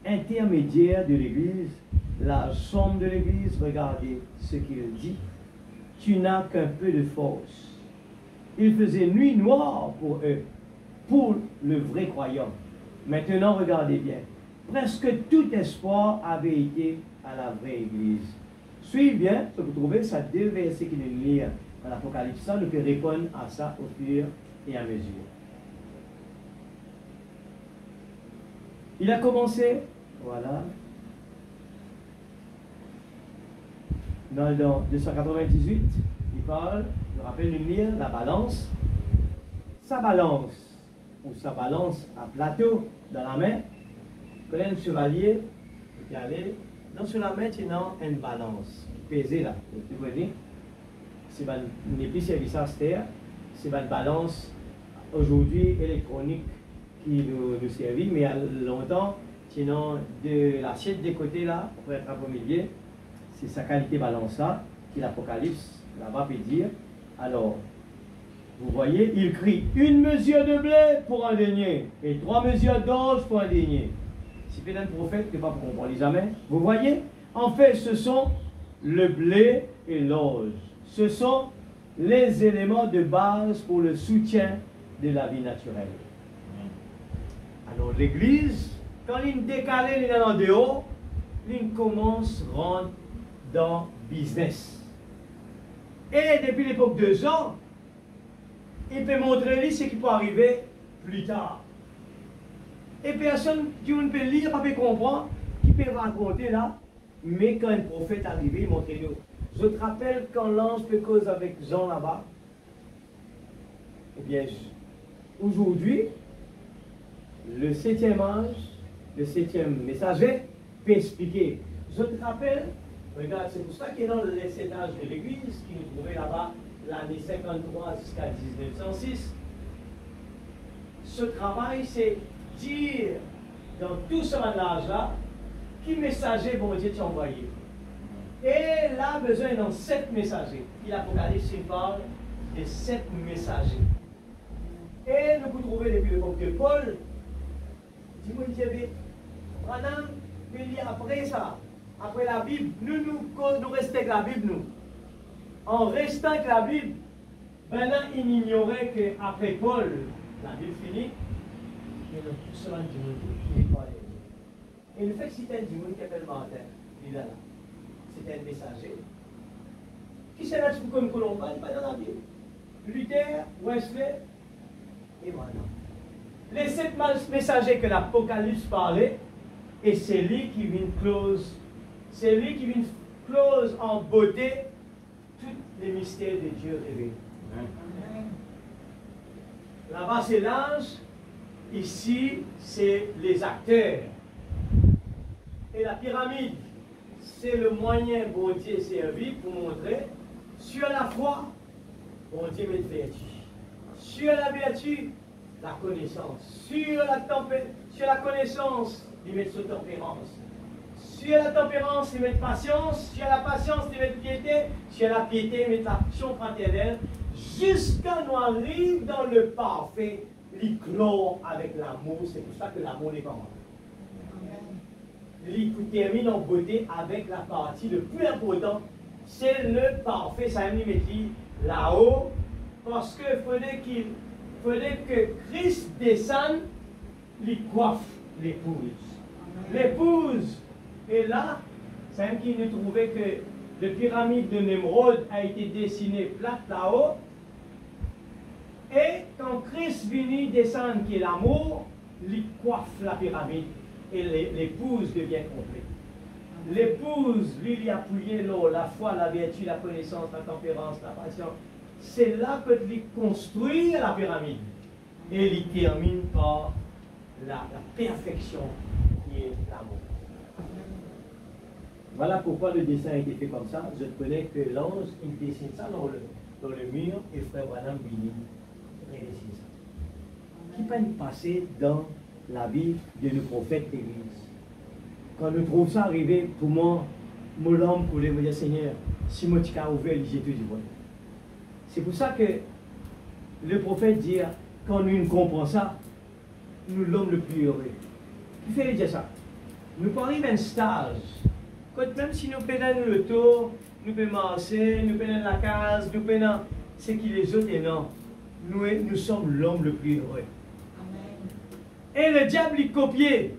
intermédiaire de l'Église, l'âge sombre de l'Église, regardez ce qu'il dit. Tu n'as qu'un peu de force. Il faisait nuit noire pour eux, pour le vrai croyant. Maintenant, regardez bien. Presque tout espoir avait été à la vraie Église. Suivez bien, ce que vous trouvez, ça 2 versets qui nous lient dans l'Apocalypse, ça nous peut répondre à ça au fur et à mesure. Il a commencé, voilà, dans 298, il parle, je me rappelle de lire, la balance. Sa balance, ou sa balance à plateau dans la main, quand un chevalier qui allait, dans sur la main, il a une balance, pesée là, vous voyez, c'est une épice service à terre, c'est une balance aujourd'hui électronique qui nous servit, mais il y a longtemps, sinon de l'assiette des côtés là, pour être au milieu, c'est sa qualité balance là, qui l'Apocalypse là-bas peut dire. Alors, vous voyez, il crie 1 mesure de blé pour un denier et 3 mesures d'orge pour un denier. Si c'est un prophète, que pas pour comprendre jamais. Vous voyez, en fait, ce sont le blé et l'orge. Ce sont les éléments de base pour le soutien de la vie naturelle. Alors, l'Église, quand il décale, il est en dehors, il commence à rentrer dans le business. Et depuis l'époque de Jean, il peut montrer ce qui peut arriver plus tard. Et personne qui ne peut lire, pas peut comprendre, qui peut raconter là, mais quand un prophète arrive, il montre nous. Je te rappelle quand l'ange peut causer avec Jean là-bas, eh bien, aujourd'hui, le 7e ange le 7e messager, peut expliquer. Je te rappelle, regarde, c'est pour ça qu'il est dans les 7 âges de l'Église, qui nous trouvait là-bas l'année 53 jusqu'à 1906. Ce travail, c'est dire dans tout ce âge-là, qui messager bon Dieu t'a envoyé. Et là, besoin dans 7 messagers. Il a l'Apocalypse parle de 7 messagers. Et nous pouvons trouver depuis l'époque de Paul, dis-moi, il dit, Branham, après ça, après la Bible, nous restons avec la Bible, nous. En restant avec la Bible, maintenant, il ignorait qu'après Paul, la Bible finit, mais le tout cela du monde qui n'est pas là. Et le fait que c'était du monde qui appelle Martin, il est là. C'était un messager. Qui c'est là comme Colomban, pas dans la Bible? Luther, Wesley et maintenant. Les 7 messagers que l'Apocalypse parlait, et c'est lui qui vient close, c'est lui qui vient close en beauté tous les mystères de Dieu révélés. Là-bas, c'est l'ange. Ici, c'est les acteurs. Et la pyramide, c'est le moyen bon Dieu servi pour montrer sur la foi, bon Dieu met vertu. Sur la vertu, la connaissance. Sur la connaissance, il met sa tempérance. Sur la tempérance, il met patience. Sur la patience, il met piété. Sur la piété, il met l'action fraternelle. Jusqu'à nous arrive dans le parfait, il clôt avec l'amour. C'est pour ça que l'amour est comment. Il termine en beauté avec la partie le plus important, c'est le parfait. Ça me met là-haut, parce qu'il fallait que Christ descende, il coiffe l'épouse. L'épouse est là, c'est qui nous trouvait que la pyramide de Némrod a été dessinée plate là-haut. Et quand Christ vient descendre, qui est l'amour, il coiffe la pyramide. Et l'épouse devient complète. L'épouse, lui, il a appuyé l'eau, la foi, la vertu, la connaissance, la tempérance, la patience. C'est là que lui construit la pyramide. Et il termine par la perfection qui est l'amour. Voilà pourquoi le dessin a été fait comme ça. Je connais que l'ange, il dessine ça dans le mur et frère Branham Bini redessine ça. Qui peut passer dans la vie de nos prophètes d'Église. Quand nous trouvons ça arriver, pour moi, mon âme coulait, me dire Seigneur, si moi tu as ouvert, j'ai tout du bon. C'est pour ça que le prophète dit, quand nous comprenons ça, nous l'homme le plus heureux. Qui fait dire ça? Nous parlons d'un stage. Même si nous prenons le tour, nous pouvons marcher, nous prenons la case, nous prenons ce qui les autres et non. Nous sommes l'homme le plus heureux. Et le diable, il copiait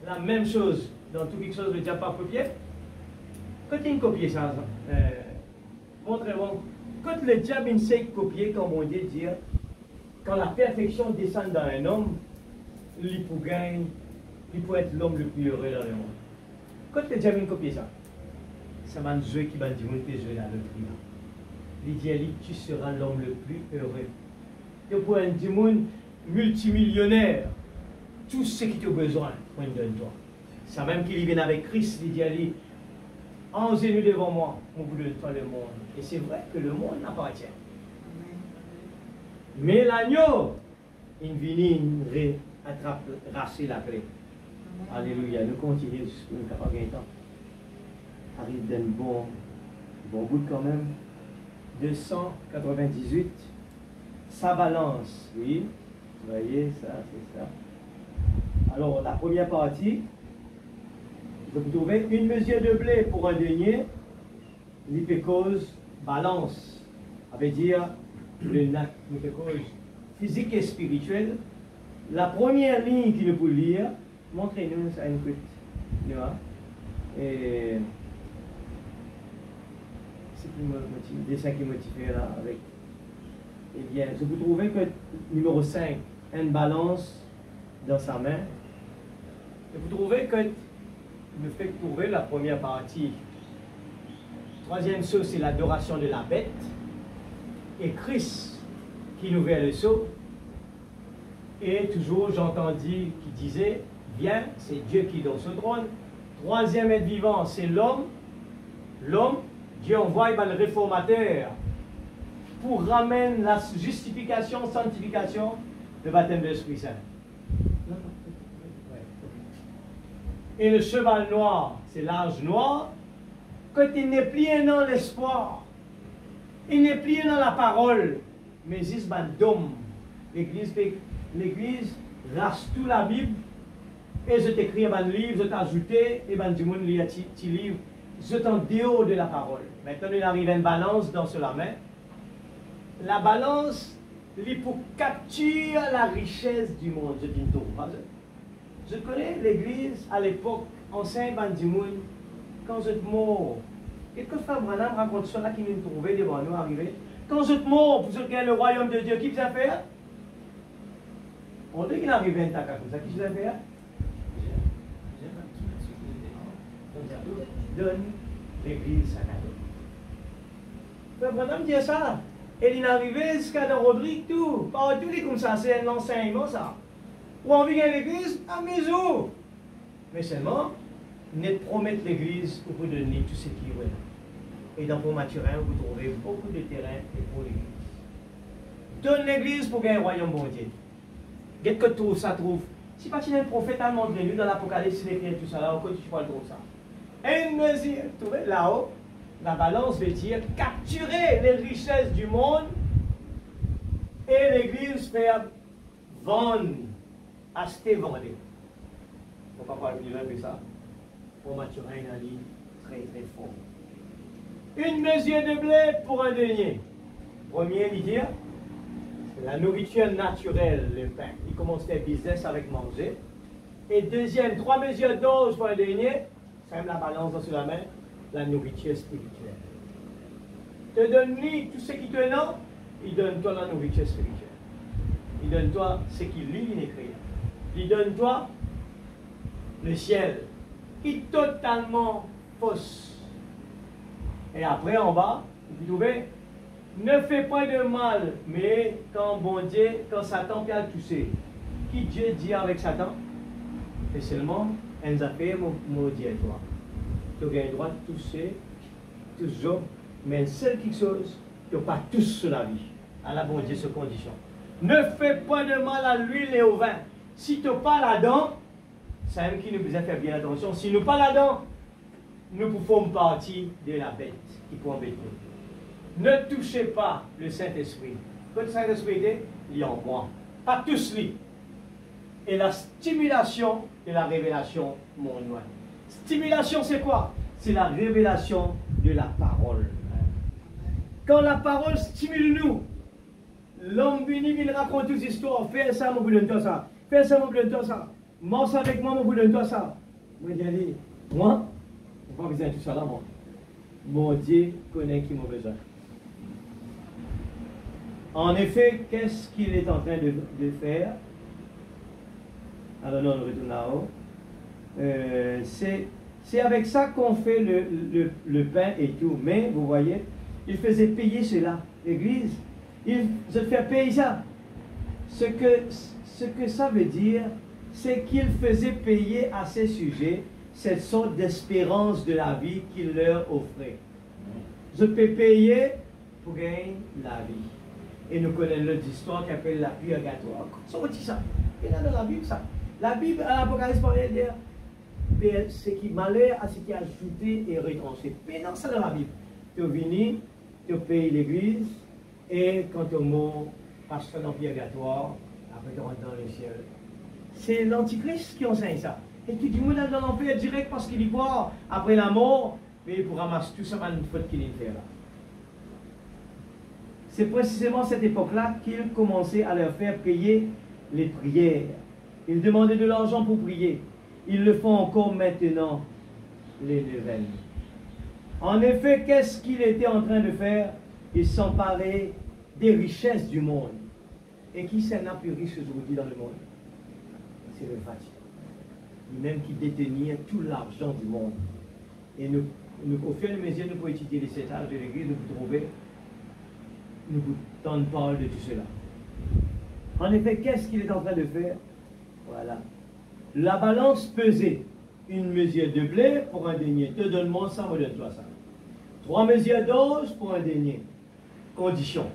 la même chose. Dans toute quelque chose, le diable pas copié. Quand il copie ça, montrez-moi. Quand le diable il sait copier, comme on dit, dire, quand la perfection descend dans un homme, il peut gagner, il peut être l'homme le plus heureux dans le monde. Quand le diable il copie ça, ça va nous jouer qui va dire, on peut jouer dans le prix. Il dit, tu seras l'homme le plus heureux. Et pour un démon multimillionnaire, tout ce qui tu as besoin, on donne-toi. C'est même qu'il vient avec Christ, il dit, enlevez-nous devant moi, on vous donne pas le monde. Et c'est vrai que le monde n'appartient. Mais l'agneau, il vient raser la clé. Alléluia, nous continuons jusqu'à nous capables de temps. Arrive d'un bon bout quand même. 298. Sa balance, oui. Vous voyez, ça, c'est ça. Alors, la première partie, vous trouvez une mesure de blé pour un denier, l'hypécose balance. Ça veut dire l'hypécose physique et spirituelle. La première ligne qu'il nous peut lire, montrez-nous ça une petite. Et c'est le dessin qui est motivé là avec. Eh bien, je vous trouvez que numéro 5, une balance dans sa main. Et vous trouvez que me fait trouver la première partie. Troisième chose, c'est l'adoration de la bête. Et Christ qui nous fait le saut. Et toujours, j'entendis qui disait, vient, c'est Dieu qui est dans ce trône. Troisième être vivant, c'est l'homme. L'homme, Dieu envoie le réformateur pour ramener la justification, sanctification, le baptême de l'Esprit Saint. Et le cheval noir, c'est l'âge noir, quand il n'est plié dans l'espoir, il n'est plié dans la parole, mais il est un dôme. L'Église rase tout la Bible, et je t'écris un livre, je t'ajoute, et du monde lit un petit livre, je t'en dehors de la parole. Maintenant, il arrive une balance dans la main. La balance, il pour capturer la richesse du monde. Je dis tout. Je connais l'Église à l'époque, enseigne du monde, quand je te mort. Quelquefois, Branham raconte cela qui nous trouvait devant nous arriver. Quand je te mort, pour ce qui est le royaume de Dieu, qui vous a fait? On dit qu'il arrive un tac comme ça, qui vous a fait? Donne l'Église à cadeau. Branham dit ça. Et il est arrivé jusqu'à dans Rodrigue, tout. Partout, il est comme ça, c'est un enseignement, ça. Ou on vient à l'église, à maison. Mais seulement, nous promettons l'église pour vous donner tout ce qui est là. Et dans Pont-Mathurin, vous trouvez beaucoup de terrain pour l'église. Donne l'église pour gagner le royaume bon Dieu. Qu'est-ce que tout ça trouve? Si pas un prophète a montré nous dans l'Apocalypse, il écrit tout ça là, pourquoi tu parles de ça? Et une mesure, vous trouvez là-haut, la balance veut dire capturer les richesses du monde et l'église faire vendre, acheter, vendre. On ne va pas parler plus loin que ça. Pour Mathurin, il a dit très très fort. Une mesure de blé pour un denier. Premier, il dit la nourriture naturelle, le pain. Il commence à faire business avec manger. Et deuxième, 3 mesures d'ose pour un denier. Ça aime la balance dans la main. La nourriture spirituelle. Te donne-lui tout ce qui te donne, il donne-toi la nourriture spirituelle. Il donne-toi ce qu'il lit, il écrit. Il donne-toi le ciel, qui est totalement fausse. Et après, en bas, vous trouvez, ne fais pas de mal, mais quand bon Dieu, quand Satan vient toucher, qui Dieu dit avec Satan? Et seulement, un affaire, mon Dieu, toi. Tu as le droit de toucher, tous les hommes, mais une seule chose, tu n'as pas tous sur la vie. À la bon Dieu, ce condition. Ne fais pas de mal à l'huile et au vin. Si tu n'as pas là-dedans, c'est un qui nous a fait bien attention. Si nous pas là-dedans, nous pouvons partie de la bête qui peut embêter. Ne touchez pas le Saint-Esprit. Quand le Saint-Esprit est, il y a en moi. Pas tous lui. Et la stimulation de la révélation, mon loin. Stimulation, c'est quoi? C'est la révélation de la parole. Quand la parole stimule nous, l'homme venu, il raconte toutes les histoires. Fais ça, mon bout de toi, ça. Fais ça, mon bout de toi, ça. Mange avec moi, mon bout de toi, ça. Moi, je dis, moi, je n'ai pas besoin de tout ça là, moi. Mon Dieu connaît qui m'a besoin. En effet, qu'est-ce qu'il est en train de faire? Alors, non, on retourne là-haut. C'est avec ça qu'on fait le pain et tout. Mais, vous voyez, il faisait payer cela. L'Église, il se fait payer ça. Ce que ça veut dire, c'est qu'il faisait payer à ces sujets cette sorte d'espérance de la vie qu'il leur offrait. Je peux payer pour gagner la vie. Et nous connaissons l'autre histoire qui appelle la purgatoire. Ça veut dire ça. Il y a dans la Bible ça. La Bible, à l'Apocalypse, parlait de ce qui malheur à ce qui est ajouté et retranché. Mais non, c'est dans la Bible. Tu es venu, tu payes l'église, et quand tu es mort, passe dans le purgatoire, après tu rentres dans le ciel. C'est l'Antichrist qui enseigne ça. Et tu dis, moi, dans l'enfer direct parce qu'il y voit après la mort, mais pour ramasser tout ça, une faute qu'il fait là. C'est précisément à cette époque-là qu'il commençait à leur faire payer les prières. Ils demandaient de l'argent pour prier. Ils le font encore maintenant, les nouvelles. En effet, qu'est-ce qu'il était en train de faire? Il s'emparait des richesses du monde. Et qui s'en a plus riche aujourd'hui dans le monde? C'est le Vatican. Lui-même qui détenait tout l'argent du monde. Et nous, au fur et à mesure, nous pouvons étudier les 7 âges de l'Église, nous pouvons trouver, nous pouvons parler de tout cela. En effet, qu'est-ce qu'il est en train de faire? Voilà. la balance pesait. Une mesure de blé pour un denier. Te donne-moi ça, moi donne-toi ça. 3 mesures d'os pour un denier. Condition.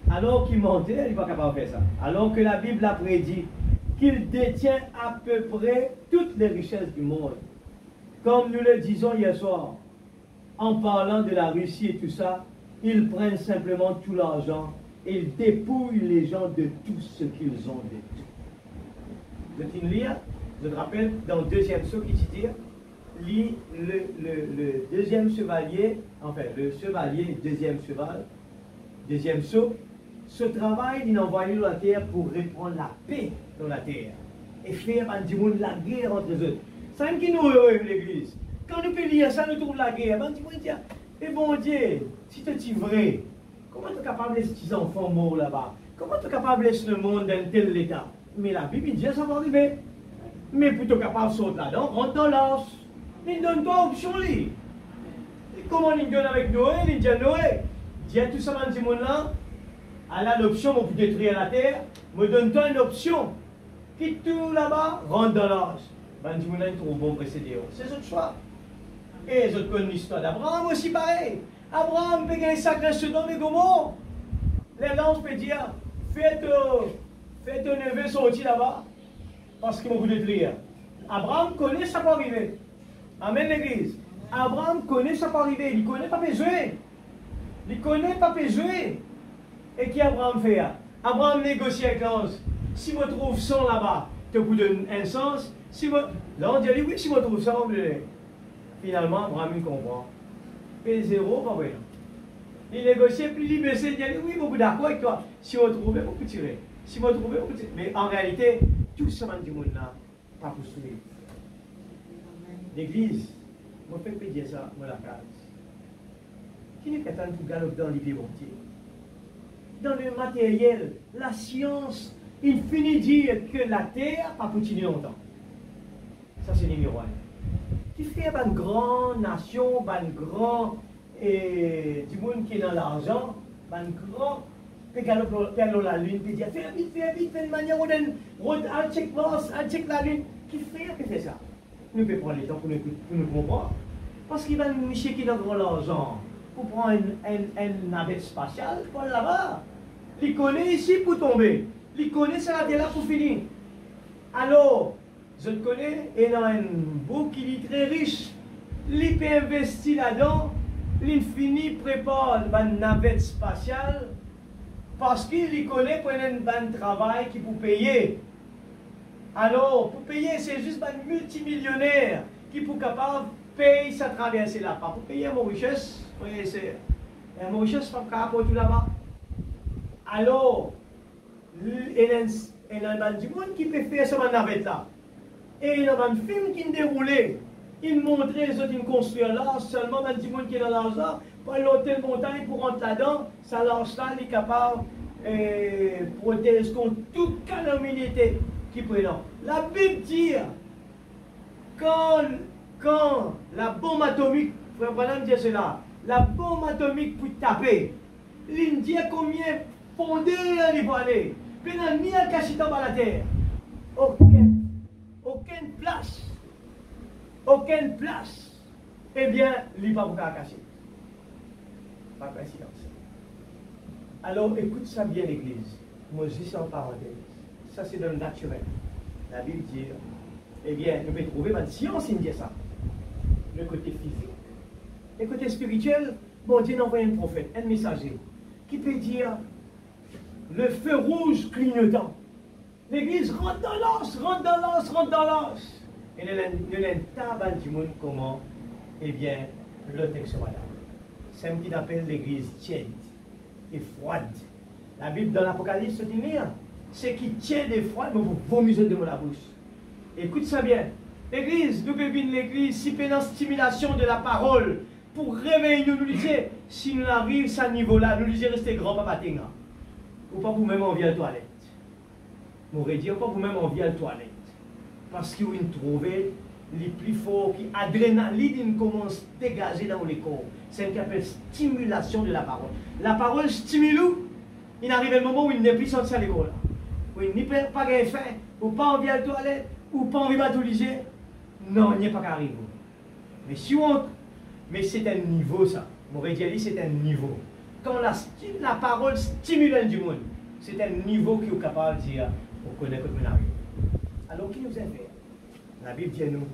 Alors qu'il mentait, il n'est pas capable de faire ça. Alors que la Bible a prédit qu'il détient à peu près toutes les richesses du monde. Comme nous le disons hier soir, en parlant de la Russie et tout ça, ils prennent simplement tout l'argent et ils dépouillent les gens de tout ce qu'ils ont de tout. Vous êtes lire, je te rappelle, dans le deuxième saut qui dit, lit le deuxième chevalier, enfin le chevalier, deuxième cheval, deuxième saut, ce travail, il est envoyé dans la terre pour répandre la paix dans la terre et faire la guerre entre eux autres. C'est ce qui nous heureux, l'Église. Quand nous pouvons lire ça, nous trouvons la guerre. Et bon Dieu, si tu es vrai, comment tu es capable de laisser tes enfants morts là-bas? Comment tu es capable de laisser le monde dans tel état? Mais la Bible dit ça va arriver. Mais plutôt capable de sauter là-dedans, rentre dans l'as. Il ne donne pas option. Comment il donne avec Noé? Il dit à Noé, dis à tout ça dans ce monde-là, elle a l'option pour détruire la terre, me donne-toi une option. Quitte tout là-bas, rentre dans l'as. Ben, ce monde-là, il trouve bon précédé. C'est ce choix. Et les autres connaissent l'histoire d'Abraham aussi pareil. Abraham peut gagner sacré Sodome et Gomorrhe. Les lances peuvent dire, fais ton neveu sortir là-bas, parce qu'ils vont vous détruire. Abraham connaît ça peut arriver. Amen l'Église. Abraham connaît ça peut arriver. Il ne connaît pas jouer. Il ne connaît pas jouer. Et qui Abraham fait? Abraham négocie avec l'ange. Si vous trouvez 100 là-bas, tu vous donne un sens. Si vous... L'ange dit oui, si vous trouvez 100, vous donnez. Finalement, Abraham il comprend. Et 0, pas vrai. Il négocie, puis il baisse, il dit oui, vous êtes d'accord avec toi. Si vous trouvez, vous pouvez tirer. Si vous trouvez, vous pouvez tirer. Mais en réalité, tout ce monde du monde là, pas pour soulever. L'église, moi je peux dire ça, moi la case. Qui n'est qu'à pour galoper dans les pieds entiers? Dans le matériel, la science, il finit de dire que la terre n'a pas continué longtemps. Ça c'est numéro 1. Qui fait une grande nation, une grande du monde qui est dans l'argent, une grande perdre la lune, puis dire fais vite, fais une manière où on check Mars, on check la lune. Qui fait ça? Nous pouvons prendre le temps pour nous comprendre. Parce qu'il va nous chercher qui dans l'argent pour prendre une navette spatiale pour aller là-bas. Il connaît ici pour tomber. Il connaît ça là pour finir. Alors, je le connais, et dans un bouc qui est très riche, il peut investir là-dedans, il finit prépare une navette spatiale parce qu'il connaît pour un travail qui peut payer. Alors, pour payer, c'est juste un multimillionnaire qui peut capable de payer sa traversée là. Pas pour payer Mauritius, c'est Mauritius pas capable pour tout là-bas. Alors, il y a du monde qui peut faire ce navette là. Et il y a un film qui déroulait. Il montrait les autres qui construisent là, seulement dans du monde qui est dans l'argent, pour l'hôtel montagne pour rentrer là-dedans, ça lance là, il est capable de protéger contre toute calamité qui prend. La Bible dit, quand la bombe atomique, frère Branham dit cela, la bombe atomique pour taper, il dit combien fondé il va aller, puis il a mis un cachet dans la terre. Aucune place, eh bien, il va pas pouvoir cacher. Pas coïncidence. Alors, écoute ça bien, l'Église. Moi, je dis ça en parenthèse. Ça, c'est dans le naturel. La Bible dit, eh bien, nous pouvons trouver une science, il dit ça. Le côté physique. Le côté spirituel, bon Dieu envoie un prophète, un messager, qui peut dire, le feu rouge clignotant. L'Église rentre dans l'os, rentre dans l'os, rentre dans l'os. Et nous avons un tabac du monde comment, eh bien, le texte voilà. C'est ce qu'il appelle l'Église tiède et froide. La Bible dans l'Apocalypse dit, c'est qui tiède et froide, mais vous vomissez de la bouche. Écoute ça bien. L'Église, nous devons l'Église, si pénal stimulation de la parole, pour réveiller nous disons, si nous arrivons à ce niveau-là, nous disons rester grand papa Tenga. Ou pas vous-même envie à la toilette. Nous aurait dit, ou pas vous-même envie à la toilette. Parce que vous trouvez les plus forts, qui adrénaline commence à dégager dans les corps. C'est ce qu'on appelle stimulation de la parole. La parole stimule, il arrive un moment où il n'est plus sorti à l'école. Où il n'y a pas de faim, ou pas envie à la toilette, ou pas envie de t'obliger, non, il n'y a pas qu'à arriver. Mais si on... Mais c'est un niveau ça. Mon dit c'est un niveau. Quand la parole stimule du monde, c'est un niveau qui est capable de dire, on connaît comme on arrive. Alors qui nous a fait? La Bible dit à nous,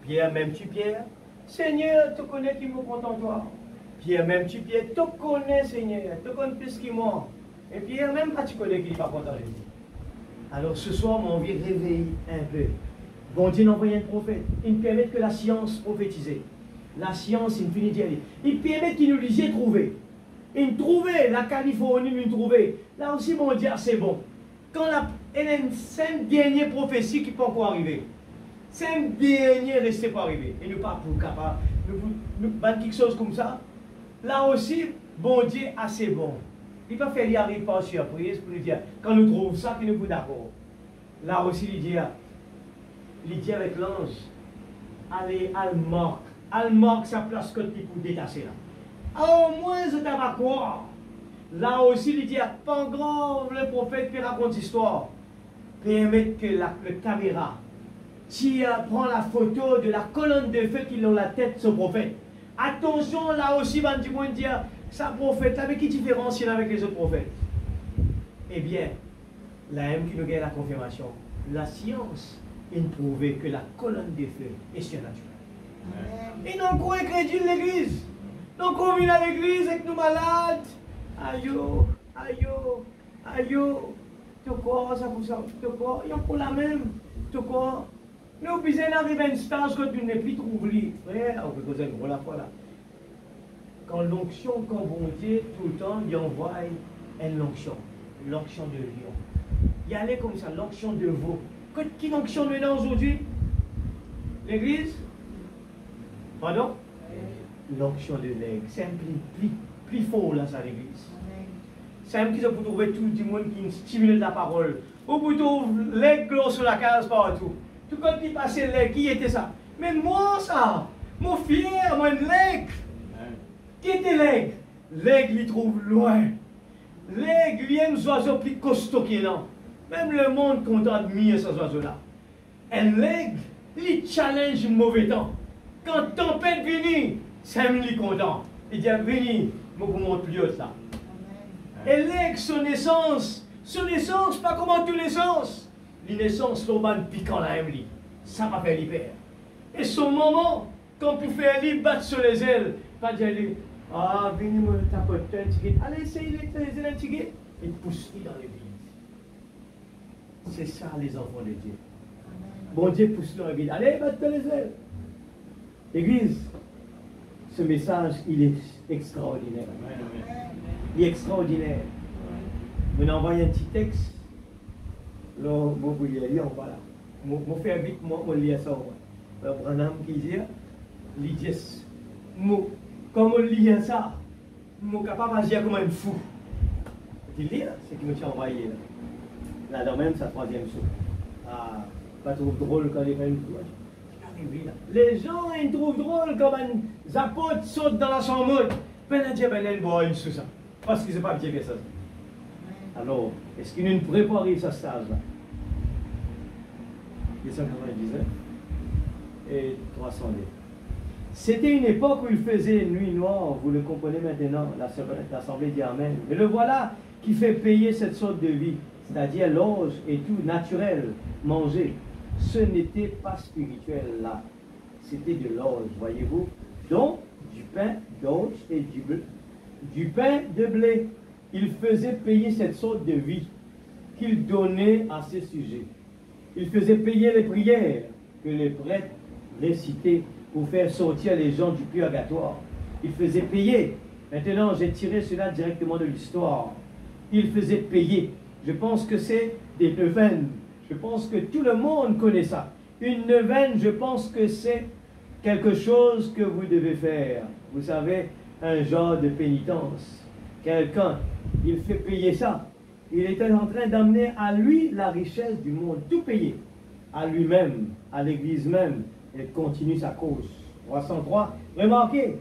Pierre, m'aimes-tu Pierre? Seigneur, tu connais qui me compte en toi. Pierre, m'aimes-tu Pierre? Tu connais Seigneur, tu connais plus qu'il moi. Et Pierre, même pas tu connais qu'il n'est pas content de lui. Alors ce soir, mon envie de réveiller un peu. Bon Dieu n'a envoyé un prophète. Il permet que la science prophétise. La science, il finit d'y aller. Il permet qu'il nous dise trouver. Il trouvait, la Californie, il trouvait. Là aussi, mon Dieu, c'est bon. Quand il y a une 5 dernières prophéties qui ne peuvent pas arriver. 5 dernières restées pas arriver. Et nous pas pour capable. Nous battre quelque chose comme ça. Là aussi, bon Dieu, assez bon. Il ne peut pas faire y arriver par surprise pour nous dire, quand nous trouvons ça, qu'il nous faut d'accord. Là aussi, il dit avec l'ange, allez, elle marque sa place que tu peux détacher là. Au moins, je t'en vais croire. Là aussi, il dit, pas grand, le prophète qui raconte l'histoire. Permettre que la caméra prend la photo de la colonne de feu qui est dans la tête de ce prophète. Attention, là aussi, va du monde dire, ça prophète, avec qui différencie avec les autres prophètes? Eh bien, là même qui nous gagne la confirmation, la science a prouvé que la colonne de feu est surnaturelle. Et non, quoi incrédule l'église? Donc on vient à l'église avec nous malades. Aïe, tu quoi, ça pour ça, tu quoi, il y a pour la même, tu quoi. Nous, besoin d'arriver à une stage que tu n'es plus trouvé. Frère, on peut causer une la fois là. Quand l'onction, quand bon Dieu, tout le temps, il envoie une l'onction de lion. Il y allait comme ça, l'onction de veau. Qui l'onction maintenant aujourd'hui? L'église? Pardon? L'onction de l'aigle. C'est un plus fort là, ça, l'église. C'est un qui pour trouver tout le monde qui stimule la parole. Ou plutôt l'aigle sur la case partout. Tout comme qui passait l'aigle, qui était ça? Mais moi, ça, mon fier, moi, l'aigle. Qui était l'aigle? L'aigle, il trouve loin. L'aigle, il aime les oiseaux plus costauds qu'il a. Même le monde content admire ces oiseaux-là. Et l'aigle, il challenge le mauvais temps. Quand tempête vient, c'est lui content. Il dit, venez, je vous montre plus haut là. Et l'aigle, son essence, pas comme tous les sens. L'essence, l'urbaine piquant la MLI. Ça m'a fait l'hiver. Et son moment, quand vous faites lui battre sur les ailes, pas dire lui, ah, venez me tapoter un petit guide. Allez, essayez les ailes un petit guide. Il pousse dans l'église. C'est ça, les enfants de Dieu. Bon Dieu pousse dans l'église. Allez, battez les ailes. Église, ce message, il est extraordinaire. Il est extraordinaire. On envoie un petit texte. Là, moi, vous lire, on va là. Moi, faire vite, moi, on lit ça. Alors, Branham qui dit, comme on lit ça, je suis capable d'agir comme un fou. Tu lis, c'est qui me tient envoyé. Là, dans même, sa troisième soupe. Ah, pas trop drôle quand il fait une fou. Les gens, ils trouvent drôle quand un apôtre saute dans la chambre. Ben, il dit, ben, il boit une sous ça. Parce qu'ils ne sont pas bien ça. Alors, est-ce qu'il nous prépare ce stage-là? 299 et 302. C'était une époque où il faisait nuit noire, vous le comprenez maintenant, l'Assemblée dit Amen. Mais le voilà qui fait payer cette sorte de vie, c'est-à-dire l'orge et tout naturel, manger. Ce n'était pas spirituel là, c'était de l'orge, voyez-vous. Donc, du pain d'orge et du pain de blé. Il faisait payer cette sorte de vie qu'il donnait à ces sujets. Il faisait payer les prières que les prêtres récitaient pour faire sortir les gens du purgatoire. Il faisait payer. Maintenant, j'ai tiré cela directement de l'histoire. Il faisait payer. Je pense que c'est des neuvaines. Je pense que tout le monde connaît ça. Une neuvaine, je pense que c'est quelque chose que vous devez faire. Vous savez, un genre de pénitence. Quelqu'un, il fait payer ça. Il était en train d'amener à lui la richesse du monde, tout payer. À lui-même, à l'église même. Il continue sa cause. 303. Remarquez,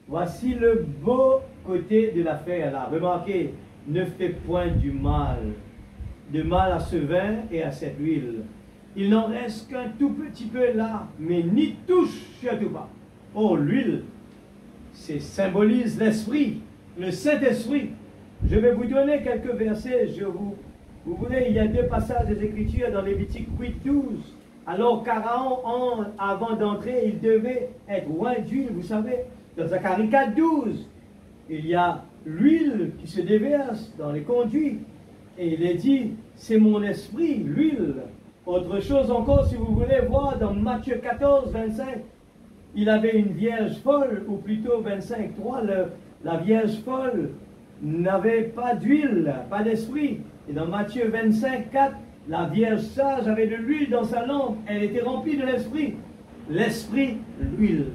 voici le beau côté de l'affaire là. Remarquez, ne fais point du mal. De mal à ce vin et à cette huile. Il n'en reste qu'un tout petit peu là, mais n'y touche surtout pas. Oh, l'huile, ça symbolise l'esprit, le Saint-Esprit. Je vais vous donner quelques versets. Vous voulez, il y a 2 passages des Écritures dans Lévitique 8:12. Alors, Pharaon, avant d'entrer, il devait être loin d'huile, vous savez. Dans Zacharie 4:12, il y a l'huile qui se déverse dans les conduits. Et il est dit, c'est mon esprit, l'huile. Autre chose encore, si vous voulez voir, dans Matthieu 14:25, il avait une vierge folle, ou plutôt 25:3, la vierge folle n'avait pas d'huile, pas d'esprit. Et dans Matthieu 25:4, la vierge sage avait de l'huile dans sa lampe, elle était remplie de l'esprit. L'esprit, l'huile,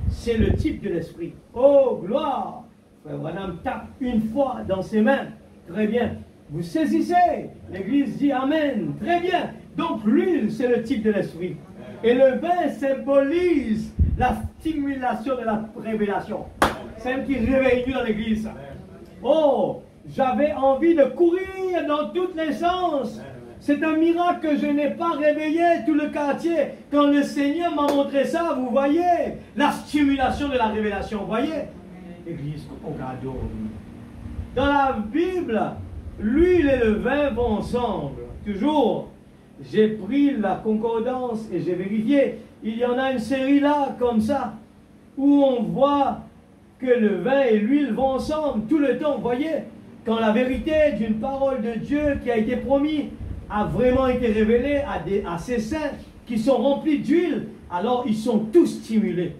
c'est le type de l'esprit. Oh, gloire! Frère Branham tape une fois dans ses mains. Très bien. Vous saisissez? L'Église dit Amen. Très bien. Donc l'huile, c'est le type de l'esprit. Et le vin symbolise la stimulation de la révélation. C'est elle qui réveille Dieu dans l'Église. Oh, j'avais envie de courir dans tous les sens. C'est un miracle que je n'ai pas réveillé tout le quartier. Quand le Seigneur m'a montré ça, vous voyez, la stimulation de la révélation. Vous voyez? Église, au cadeau. Dans la Bible, l'huile et le vin vont ensemble. Toujours. J'ai pris la concordance et j'ai vérifié. Il y en a une série là, comme ça, où on voit que le vin et l'huile vont ensemble tout le temps. Vous voyez, quand la vérité d'une parole de Dieu qui a été promise a vraiment été révélée à ces saints qui sont remplis d'huile, alors ils sont tous stimulés.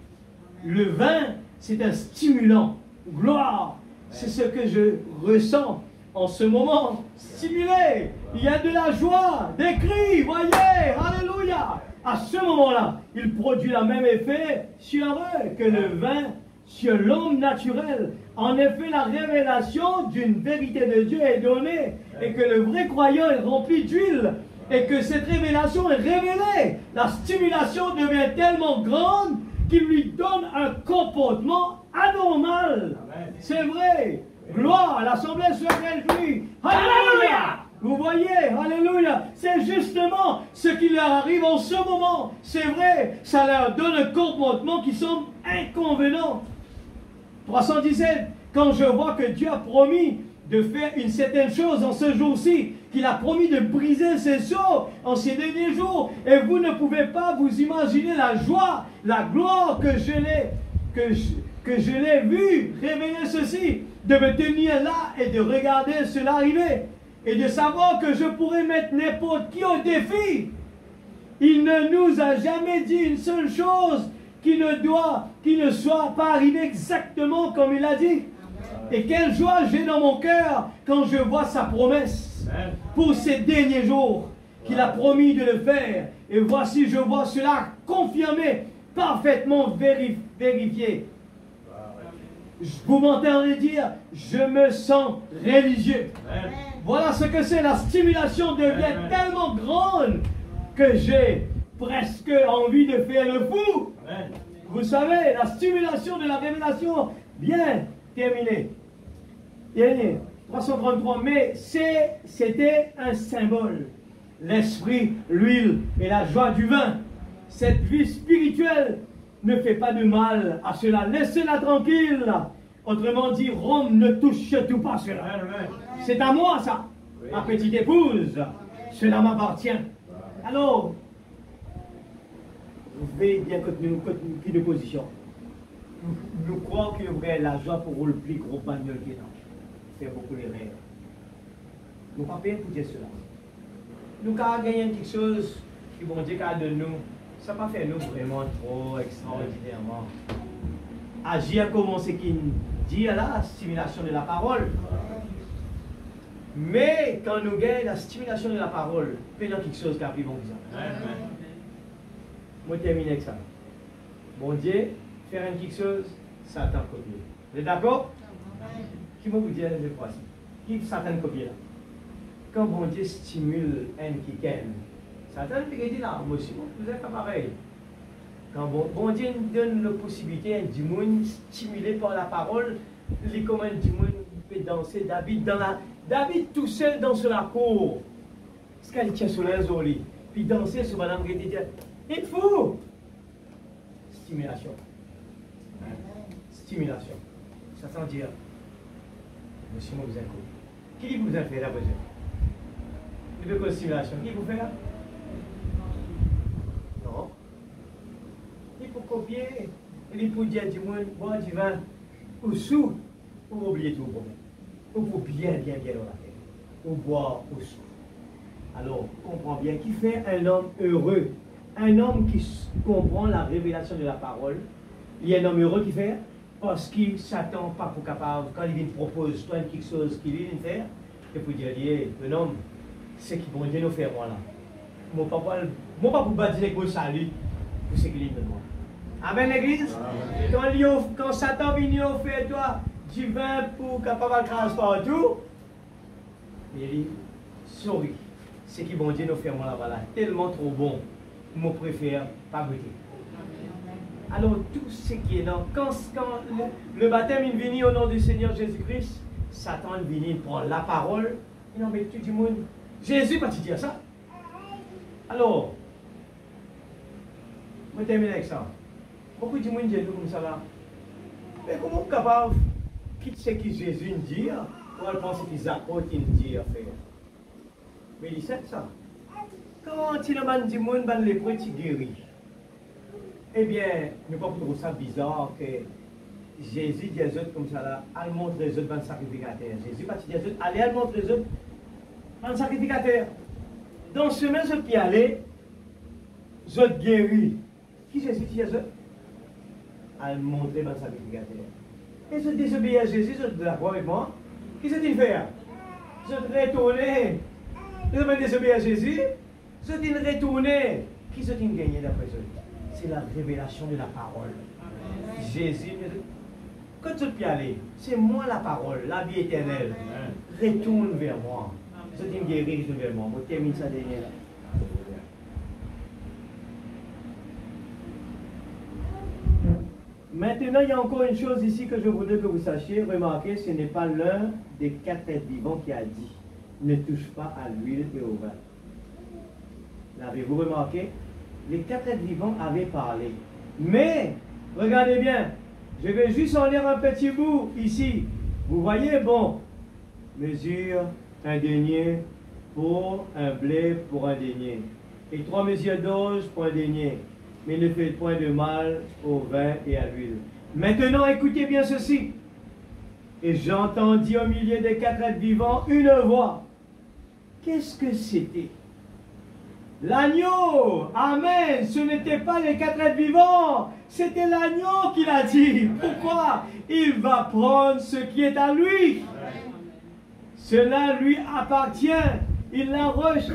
Le vin, c'est un stimulant. Gloire! C'est ce que je ressens en ce moment. Stimulé! Il y a de la joie, des cris, voyez! Alléluia! À ce moment-là, il produit le même effet sur eux que le vin sur l'homme naturel. En effet, la révélation d'une vérité de Dieu est donnée et que le vrai croyant est rempli d'huile et que cette révélation est révélée. La stimulation devient tellement grande qu'il lui donne un comportement anormal. C'est vrai. Gloire, l'assemblée se réjouit. Alléluia! Vous voyez, alléluia, c'est justement ce qui leur arrive en ce moment. C'est vrai, ça leur donne un comportement qui semble inconvénient. 317, quand je vois que Dieu a promis de faire une certaine chose en ce jour-ci, qu'il a promis de briser ses sceaux en ces derniers jours, et vous ne pouvez pas vous imaginer la joie, la gloire que je l'ai vu révéler ceci, de me tenir là et de regarder cela arriver. Et de savoir que je pourrais mettre n'importe qui au défi. Il ne nous a jamais dit une seule chose qui ne soit pas arrivée exactement comme il a dit. Et quelle joie j'ai dans mon cœur quand je vois sa promesse pour ces derniers jours, qu'il a promis de le faire. Et voici, je vois cela confirmé, parfaitement vérifié. Vous m'entendez dire, je me sens religieux. Voilà ce que c'est, la stimulation devient tellement grande que j'ai presque envie de faire le fou. Vous savez, la stimulation de la révélation, bien terminé. Dernier, 333, mais c'était un symbole. L'esprit, l'huile et la joie du vin. Cette vie spirituelle ne fait pas de mal à cela. Laissez-la tranquille. Autrement dit, Rome ne touche surtout pas cela. C'est à moi ça, ma petite épouse. Cela m'appartient. Alors, vous devez bien continuer de position. Nous croyons qu'il y aurait la joie pour le plus gros bagnole qui est là. Faire beaucoup les rêves. Nous ne pouvons pas écouter cela. Nous avons gagné quelque chose qui vont dire qu'à de nous, ça n'a pas fait nous vraiment trop extraordinairement. Agir comme ce qu'il dit à la stimulation de la parole. Mais quand nous gagnons la stimulation de la parole, faisons quelque chose qui arrive en disant. Moi, je termine avec ça. Bon Dieu, faire quelque chose, Satan copie. Vous êtes d'accord? Qui va vous dire cette fois-ci? Qui Satan copie là? Quand bon Dieu stimule un qui aime, Satan peut dire là, moi aussi, vous êtes pas pareil. Quand bon Dieu nous donne la possibilité du monde stimulé par la parole, les commandes du monde peut danser. David tout seul dans la cour. Ce qu'elle tient sur les oreilles. puis danser sur madame qui dit, il faut stimulation. Stimulation. Ça sent dire, monsieur, moi, vous êtes cool. Qui vous a fait la besoin? Il veut que stimulation. Qui vous fait là? Non. Il faut copier. Il faut dire du monde, boire du vin, ou sous, pour oublier tout le problème. Ou pour bien dans la tête. Ou boire au sous. Alors, comprends bien, qui fait un homme heureux? Un homme qui comprend la révélation de la parole. Il y a un homme heureux qui fait, parce qu'il ne s'attend pas pour capable, quand il vient propose toi quelque chose qu'il vient faire, il faut dire, un homme, c'est qui bon Dieu nous fait moi là. Mon papa pour baptiser avec le salut, pour ce qu'il dit de moi. Amen l'église. Quand Satan vient offrir toi du vin pour capable de craser partout, il dit, sorry, c'est qui bon Dieu nous fait moi là-bas là, tellement trop bon, je préfère pas goûter. Alors tout ce qui est dans, quand le baptême il vient au nom du Seigneur Jésus-Christ, Satan il vient, il prend la parole, il en met tout du monde. Jésus pas dire ça. Alors, je termine avec ça. Beaucoup de monde dit comme ça là. Mais comment on est capable de quitter ce que Jésus dit pour penser qu'ils apportent une dit à faire? Mais il sait ça. Quand il a dit monde ban les prêts guéris. Eh bien, nous ne pouvons pas trouver ça bizarre que Jésus dit aux autres comme ça là, allez montrer les autres dans le sacrificateur. Jésus pas dit aux autres, allez montrer les autres dans le sacrificateur. Dans ce même ceux qui allaient, les autres guéris. Qui Jésus dit aux autres? Allez montrer dans le sacrificateur. Et ceux qui désobéissent à Jésus, ils sont d'accord avec moi. Qui s'est-il fait? Ils sont retournés. Ils ont désobéi à Jésus. Ils sont retournés. Qui s'est-il gagné d'après eux? C'est la révélation de la parole. Amen. Jésus, quand tu peux aller, c'est moi la parole, la vie éternelle. Amen. Retourne vers moi. Je t'ai guéri, retourne vers moi. Je termine ça dernière. Maintenant, il y a encore une chose ici que je voudrais que vous sachiez. Remarquez, ce n'est pas l'un des 4 êtres vivants qui a dit ne touche pas à l'huile et au vin. L'avez-vous remarqué? Les 4 êtres vivants avaient parlé. Mais, regardez bien, je vais juste en lire un petit bout ici. Vous voyez, bon, mesure un denier pour un blé pour un denier. Et 3 mesures d'orge pour un denier. Mais ne faites point de mal au vin et à l'huile. Maintenant, écoutez bien ceci. Et j'entendis au milieu des 4 êtres vivants une voix. Qu'est-ce que c'était? L'agneau, amen, ce n'était pas les 4 êtres vivants, c'était l'agneau qui l'a dit. Pourquoi? Il va prendre ce qui est à lui. Cela lui appartient. Il l'a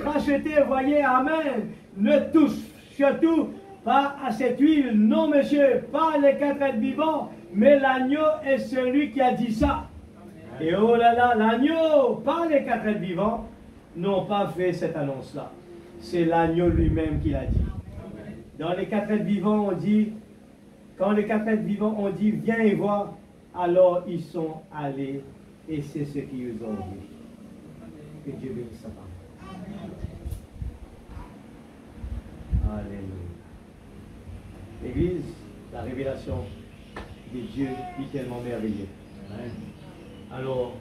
racheté, voyez, amen. Ne touche surtout pas à cette huile. Non, monsieur, pas les 4 êtres vivants, mais l'agneau est celui qui a dit ça. Et oh là là, l'agneau, pas les 4 êtres vivants, n'ont pas fait cette annonce-là. C'est l'agneau lui-même qui l'a dit. Dans les 4 êtres vivants, on dit, quand les 4 êtres vivants ont dit, viens et vois, alors ils sont allés et c'est ce qu'ils ont dit. Que Dieu bénisse sa parole. Alléluia. L'Église, la révélation de Dieu est tellement merveilleuse. Alors,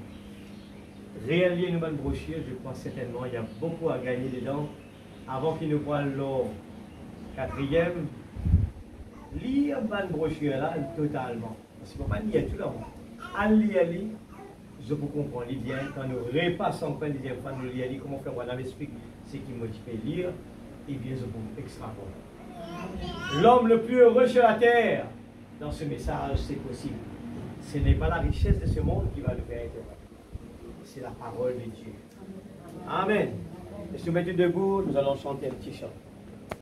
réellement, nous bonne brochure, je crois certainement, il y a beaucoup à gagner dedans. Avant qu'il nous voit le 4e, lire une brochure là totalement. Parce qu'il ne faut pas lire tout là. À lire, je peux comprendre bien. Quand nous repassons pour la deuxième fois, nous lisons comment faire dans l'esprit ce qui motive à lire, et bien je peux extrapoler. L'homme le plus heureux sur la terre, dans ce message, c'est possible. Ce n'est pas la richesse de ce monde qui va le faire être. C'est la parole de Dieu. Amen. Et si vous mettez debout, nous allons chanter un petit chant.